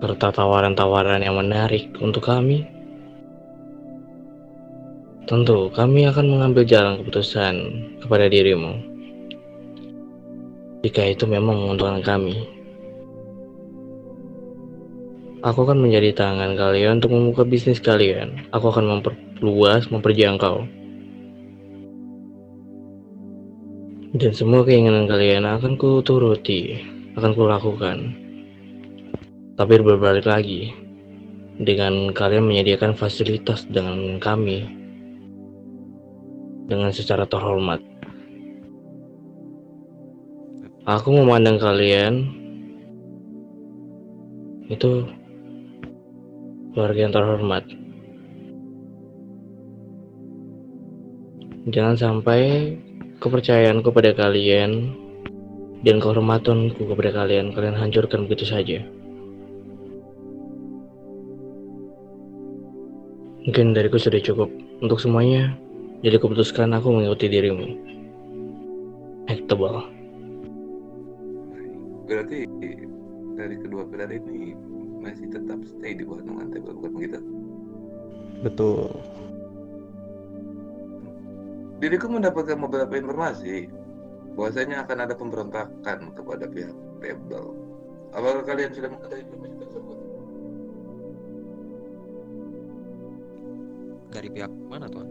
serta tawaran-tawaran yang menarik untuk kami, tentu kami akan mengambil jalan keputusan kepada dirimu. Jika itu memang menguntungkan kami, aku akan menjadi tangan kalian untuk membuka bisnis kalian. Aku akan memperluas, memperjangkau. Dan semua keinginan kalian akan ku turuti, akan ku lakukan. Tapi berbalik lagi, dengan kalian menyediakan fasilitas dengan kami, dengan secara terhormat. Aku memandang kalian itu keluarga yang terhormat. Jangan sampai kepercayaanku pada kalian dan kehormatanku kepada kalian hancurkan begitu saja. Mungkin dariku sudah cukup untuk semuanya. Jadi kuputuskan aku mengikuti dirimu. Actable. Berarti dari kedua pilar ini masih tetap stay di bawah naungan table, bukan begitu? Betul. Diriku mendapatkan beberapa informasi bahwasanya akan ada pemberontakan kepada pihak table. Apakah kalian sudah mengetahui informasi tersebut? dari pihak mana Tuan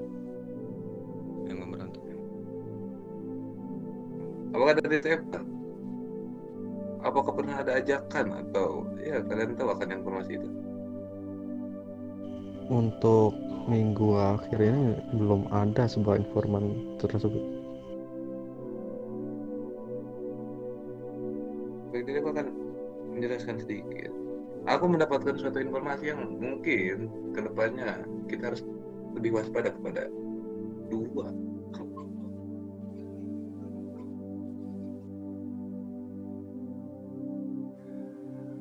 yang memberontak? Apakah dari table? Apakah pernah ada ajakan atau ya kalian tahu akan informasi itu? Untuk minggu akhir ini belum ada sebuah informan tersebut. Baik, jadi aku akan menjelaskan sedikit. Aku mendapatkan suatu informasi yang mungkin kedepannya kita harus lebih waspada kepada dua.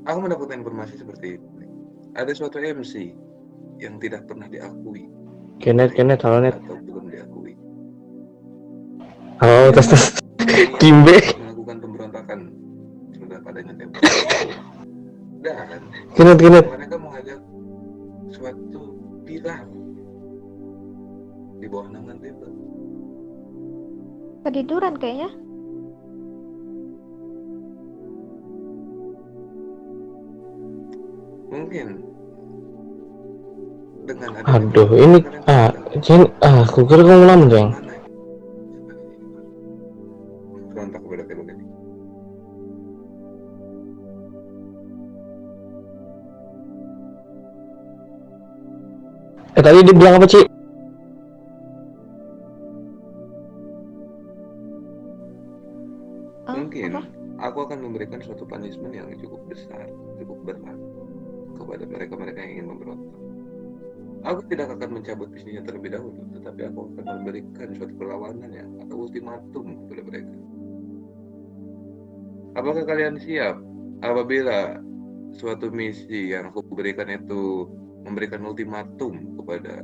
Aku mendapatkan informasi seperti ini. Ada suatu MC yang tidak pernah diakui. Kenneth, halo Net. Atau belum diakui. Halo, tes. Kimbe. Melakukan pemberontakan sudah padanya tembak. Dan Kenneth. mereka mengajak suatu pilar di bawah naungan tembak. Ketiduran kayaknya. Mungkin dengan Aduh, ini aku kira kamu ngelamun, Jeng. berontak kepada tembak ini. Tadi dia bilang apa, Ci? Mungkin aku akan memberikan suatu punishment yang cukup besar, cukup berat kepada mereka-mereka yang ingin memberontak. Aku tidak akan mencabut bisnisnya terlebih dahulu, tetapi aku akan memberikan suatu perlawanan atau ultimatum kepada mereka. Apakah kalian siap apabila suatu misi yang aku berikan itu memberikan ultimatum kepada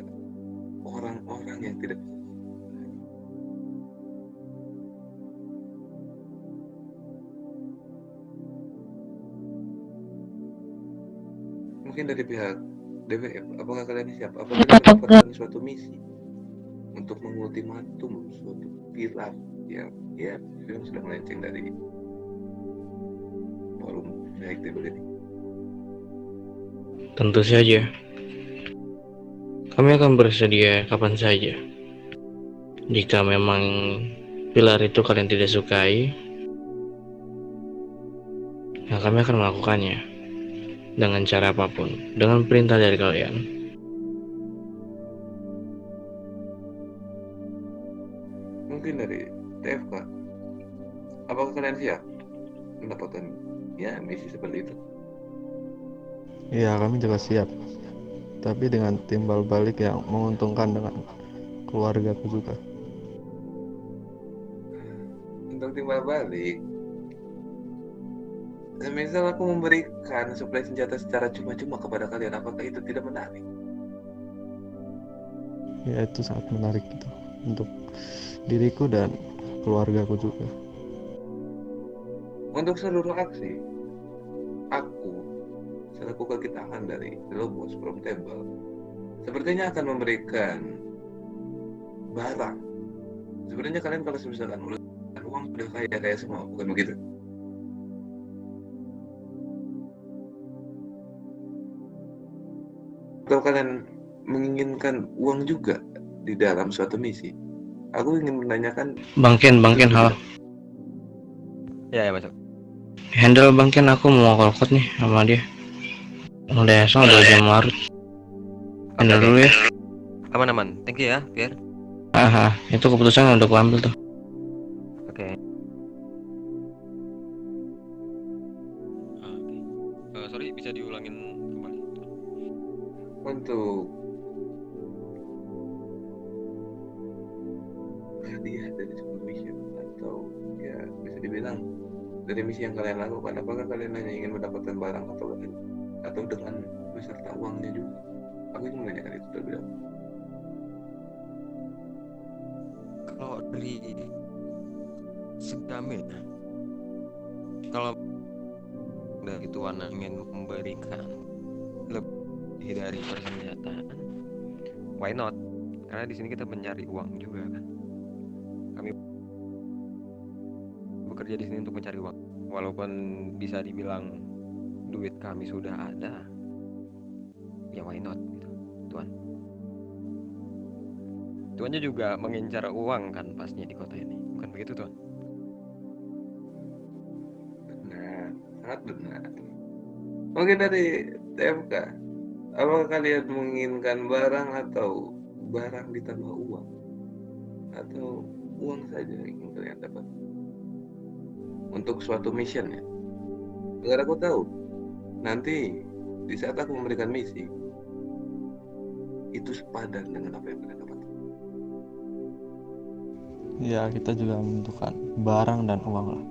orang-orang yang tidak mungkin dari pihak DWF, apakah kalian siap? Apakah kalian mendapatkan suatu misi untuk mengultimatum suatu pilar yang sudah melenceng dari forum naik table ini? Tentu saja. Kami akan bersedia kapan saja. Jika memang pilar itu kalian tidak sukai, ya kami akan melakukannya dengan cara apapun, dengan perintah dari kalian. Mungkin dari TFK, apakah kalian siap mendapatkan misi seperti itu? Ya, kami juga siap. Tapi dengan timbal balik yang menguntungkan dengan keluargaku juga. Untuk timbal balik, misal aku memberikan suplai senjata secara cuma-cuma kepada kalian, apakah itu tidak menarik? Ya, itu sangat menarik gitu untuk diriku dan keluargaku juga. Untuk seluruh aksi, aku selaku kaki tangan dari Lobos from Table sepertinya akan memberikan barang. Sebenarnya kalian kalau misalkan urusan uang sudah kaya semua, bukan begitu? Kalau kalian menginginkan uang juga di dalam suatu misi, aku ingin menanyakan. Bang Ken, halo. Ya masuk. Handle Bang Ken, aku mau call nih sama dia. Udah jam larut. Handle dulu ya. Aman. Thank you ya, Pierre. Itu keputusan udah aku ambil tuh. Oke. Sorry, bisa diulangin kembali? Untuk hadiah dari sebuah misi atau ya bisa dibilang dari misi yang kalian lakukan, apakah kalian hanya ingin mendapatkan barang atau dengan beserta uangnya juga? Aku ingin menanyakan itu terlebih dahulu. Kalau dari segamil, kalau dari Tuhan ingin memberikan lebih dari persenjataan, why not? Karena di sini kita mencari uang juga kan. Kami bekerja di sini untuk mencari uang. Walaupun bisa dibilang duit kami sudah ada, ya why not gitu, Tuhan. Tuannya juga mengincar uang kan pastinya di kota ini, bukan begitu Tuan? Benar, sangat benar. Mungkin dari TFK, apakah kalian menginginkan barang atau barang ditambah uang? Atau uang saja yang ingin kalian dapat? Untuk suatu mission ya. Agar aku tahu, nanti di saat aku memberikan misi, itu sepadan dengan apa yang kalian dapat. Ya, kita juga membutuhkan barang dan uang lah.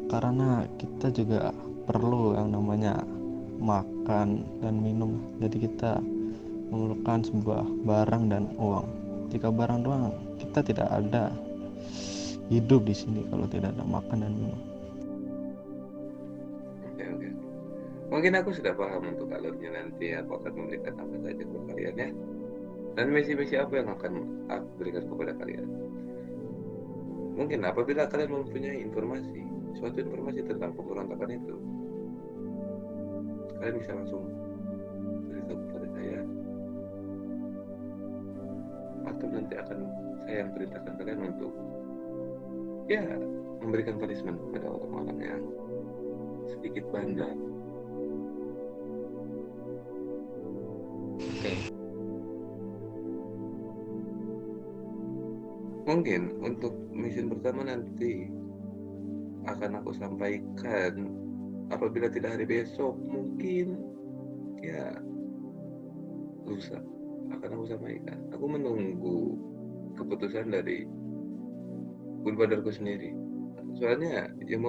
Karena kita juga perlu yang namanya makan dan minum. Jadi kita memerlukan sebuah barang dan uang. Jika barang doang, kita tidak ada hidup di sini kalau tidak ada makan dan minum. Oke. Mungkin aku sudah paham untuk alurnya nanti aku akan memberikan apa saja kepada kalian ya. Dan misi-misi apa yang akan aku berikan kepada kalian. Mungkin apabila kalian mempunyai suatu informasi tentang pemberontakan itu, kalian bisa langsung beritahu kepada saya, atau nanti akan saya yang perintahkan kalian untuk memberikan punishment kepada orang-orang yang sedikit bandel. Oke. Mungkin untuk misi pertama nanti akan aku sampaikan apabila tidak hari besok, mungkin lusa akan aku sampaikan. Aku menunggu keputusan dari Good Brotherku sendiri. Soalnya yang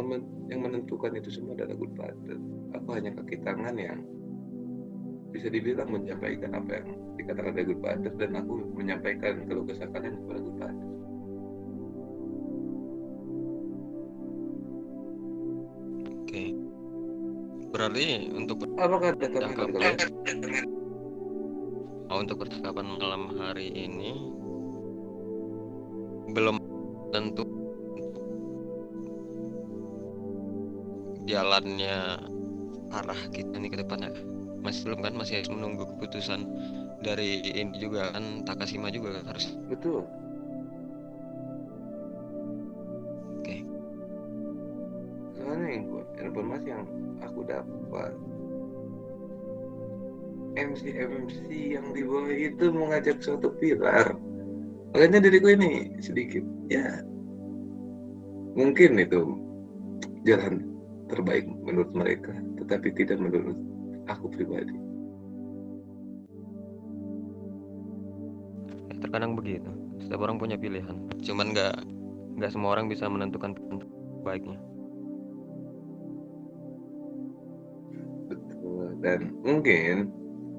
menentukan itu semua adalah Good Brother. Aku hanya kaki tangan yang bisa dibilang menyampaikan apa yang dikatakan dari Good Brother, dan aku menyampaikan keluh kesah kalian kepada Good Brother. Oke. Berarti untuk apakah ada tambahan kalian? Untuk percakapan malam hari ini belum tentu jalannya arah kita nih ke depannya. Masih belum kan, masih harus menunggu keputusan dari ini juga kan, Takashima juga kan harus. Betul. Oke. Soalnya informasi yang aku dapat, MC yang di bawah itu mengajak suatu pilar. Makanya diriku ini sedikit, ya mungkin itu jalan terbaik menurut mereka, tetapi tidak menurut aku pribadi. Terkadang begitu, setiap orang punya pilihan, cuman nggak semua orang bisa menentukan baiknya. Betul. Dan mungkin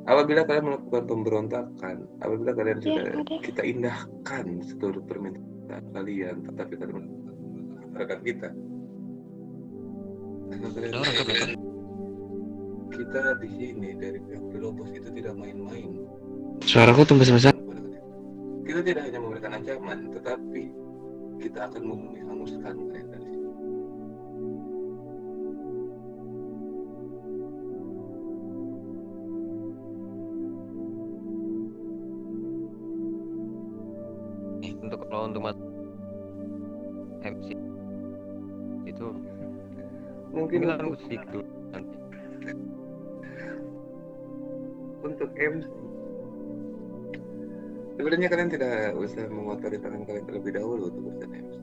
apabila kalian melakukan pemberontakan, apabila kalian sudah kita indahkan seluruh permintaan kalian, tetapi kalian melakukan kita, karena kalian Ada orang ke belakang. kita di sini dari pihak Lobos itu tidak main-main. Suaraku tembus besar. Kita tidak hanya memberikan ancaman, tetapi kita akan menghanguskan kalian dari sini. Untuk MC itu Mungkin aku sedikit dulu nanti. Untuk MC, sebenarnya kalian tidak usah mengotori tangan kalian terlebih dahulu untuk urusan MC.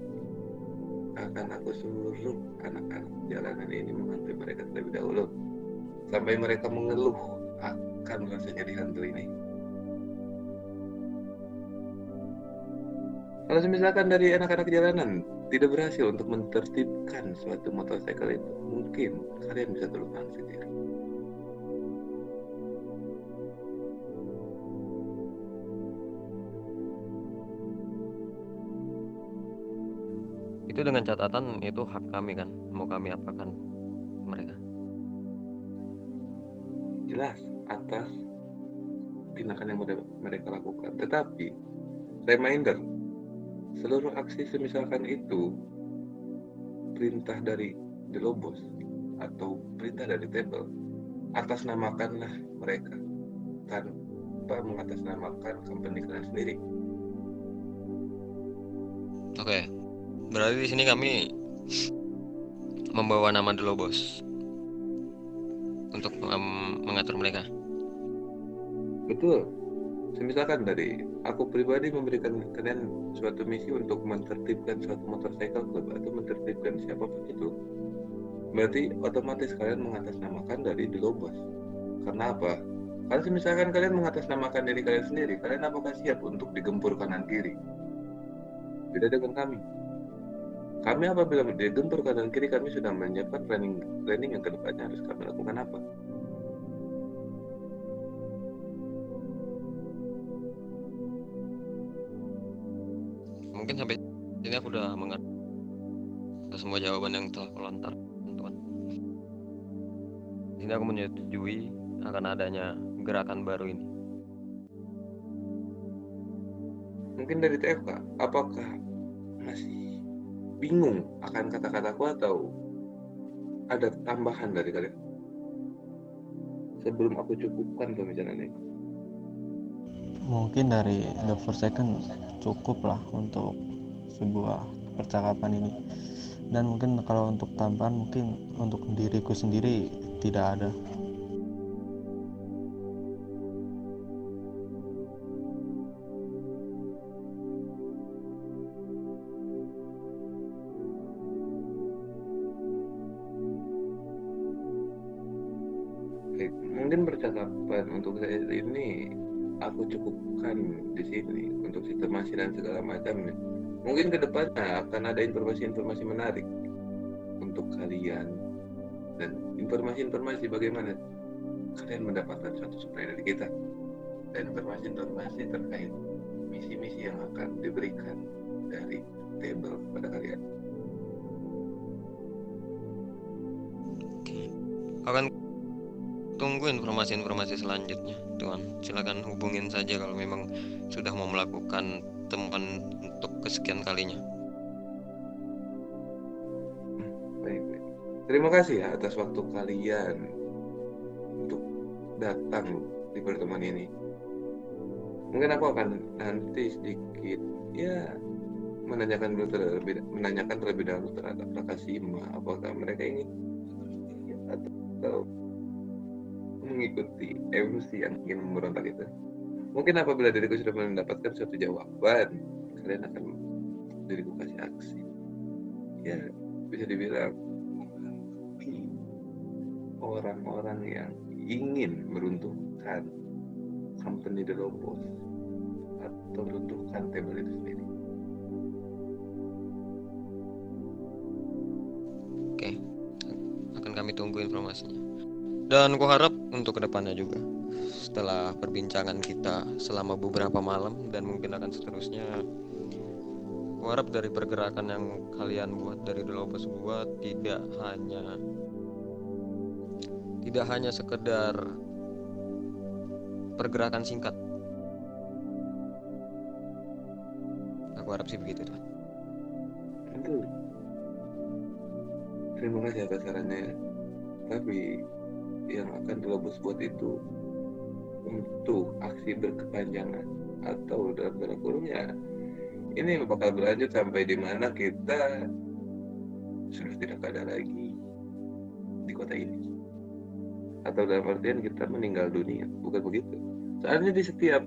Akan aku suruh anak-anak jalanan ini menghantui mereka terlebih dahulu, sampai mereka mengeluh akan rasanya dihantui ini. Kalau misalkan dari anak-anak jalanan tidak berhasil untuk menertibkan suatu motorcycle itu, mungkin kalian bisa terlupakan sendiri. Itu dengan catatan itu hak kami kan, mau kami apakan mereka. Jelas atas tindakan yang mereka lakukan, tetapi reminder, seluruh aksi semisalkan itu perintah dari The Lobos atau perintah dari Table, atasnamakanlah mereka tanpa mengatasnamakan company kalian sendiri. Oke, berarti di sini kami membawa nama The Lobos untuk mengatur mereka. Betul. Misalkan dari aku pribadi memberikan kalian suatu misi untuk menertibkan suatu motorcycle club atau menertibkan siapapun itu, berarti otomatis kalian mengatasnamakan dari The Lobos. Karena apa? Kalau misalkan kalian mengatasnamakan diri kalian sendiri, kalian apakah siap untuk digempur kanan kiri? Beda dengan kami. Kami apabila digempur kanan kiri, kami sudah menyiapkan planning yang kedepannya harus kami lakukan apa. Mungkin sampai sini aku udah mengerti semua jawaban yang telah melontar, teman-teman. Di sini aku menyetujui akan adanya gerakan baru ini. Mungkin dari TFK, apakah masih bingung akan kata-kataku atau ada tambahan dari kalian? Sebelum aku cukupkan pembicaraan ini. Mungkin dari The Forsaken cukup lah untuk sebuah percakapan ini, dan mungkin kalau untuk tambahan mungkin untuk diriku sendiri tidak ada. Baik, mungkin percakapan untuk saya ini aku cukupkan di sini untuk sistemasi dan segala macamnya. Mungkin kedepannya akan ada informasi-informasi menarik untuk kalian dan informasi-informasi bagaimana kalian mendapatkan suatu supply dari kita dan informasi-informasi terkait misi-misi yang akan diberikan dari Table kepada kalian. Akan tunggu informasi-informasi selanjutnya, Tuan. Silakan hubungin saja kalau memang sudah mau melakukan temuan untuk kesekian kalinya. Baik. Terima kasih ya atas waktu kalian untuk datang di pertemuan ini. Mungkin aku akan nanti sedikit ya menanyakan terlebih dahulu terhadap Rakasima, apakah mereka ingin atau mengikuti emosi yang ingin memberontak itu. Mungkin apabila diriku sudah mendapatkan suatu jawaban, kalian akan diriku kasih aksi. Ya, bisa dibilang orang-orang yang ingin meruntuhkan company The Lobos atau meruntuhkan table itu sendiri. Oke, akan kami tunggu informasinya. Dan ku harap untuk kedepannya juga, setelah perbincangan kita selama beberapa malam dan mungkin akan seterusnya, ku harap dari pergerakan yang kalian buat, dari The Lobos buat, tidak hanya sekedar pergerakan singkat. Aku harap sih begitu, Tuan. Tentu. Terima kasih atas sarannya. Tapi yang akan dilobos buat itu untuk aksi berkepanjangan atau dalam tanda kurungnya ini bakal berlanjut sampai di mana kita sudah tidak ada lagi di kota ini, atau dalam artian kita meninggal dunia, bukan begitu? Soalnya di setiap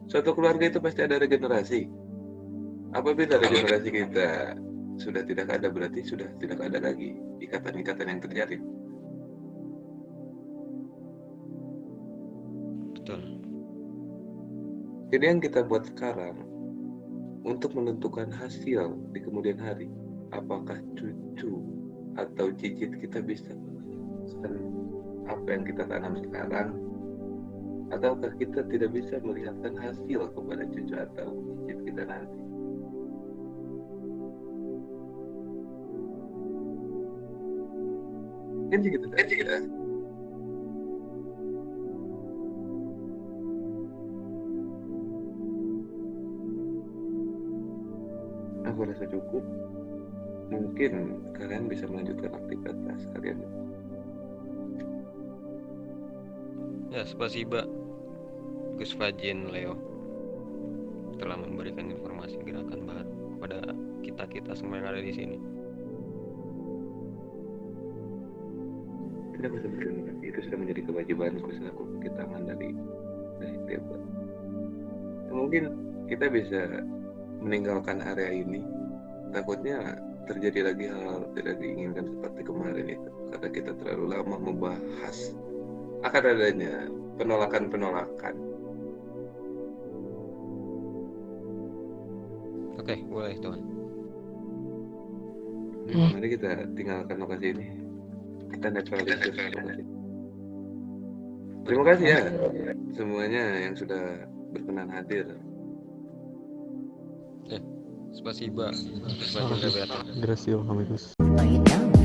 suatu keluarga itu pasti ada regenerasi. Apabila regenerasi kita sudah tidak ada, berarti sudah tidak ada lagi ikatan-ikatan yang terjadi. Betul. Jadi yang kita buat sekarang untuk menentukan hasil di kemudian hari, apakah cucu atau cicit kita bisa meneruskan apa yang kita tanam sekarang, ataukah kita tidak bisa melihatkan hasil kepada cucu atau cicit kita nanti. Kan gitu aja. Aku rasa cukup. Mungkin kalian bisa melanjutkan aktivitas kalian. Ya, spasiba Gus Fajin Leo telah memberikan informasi gerakan baru kepada kita semua yang ada di sini. Tidak bisa berterima kasih, itu sudah menjadi kewajibanku selaku kaki tangan dari debat. Mungkin kita bisa meninggalkan area ini. Takutnya terjadi lagi hal tidak diinginkan seperti kemarin itu, karena kita terlalu lama membahas akan adanya penolakan. Oke, boleh Tuan. Mari kita tinggalkan lokasi ini. Kita netralisir lokasi. Terima kasih ya semuanya yang sudah berkenan hadir. Spasiba Gus Fajin Leo. Gracias, amigos. Lay it down.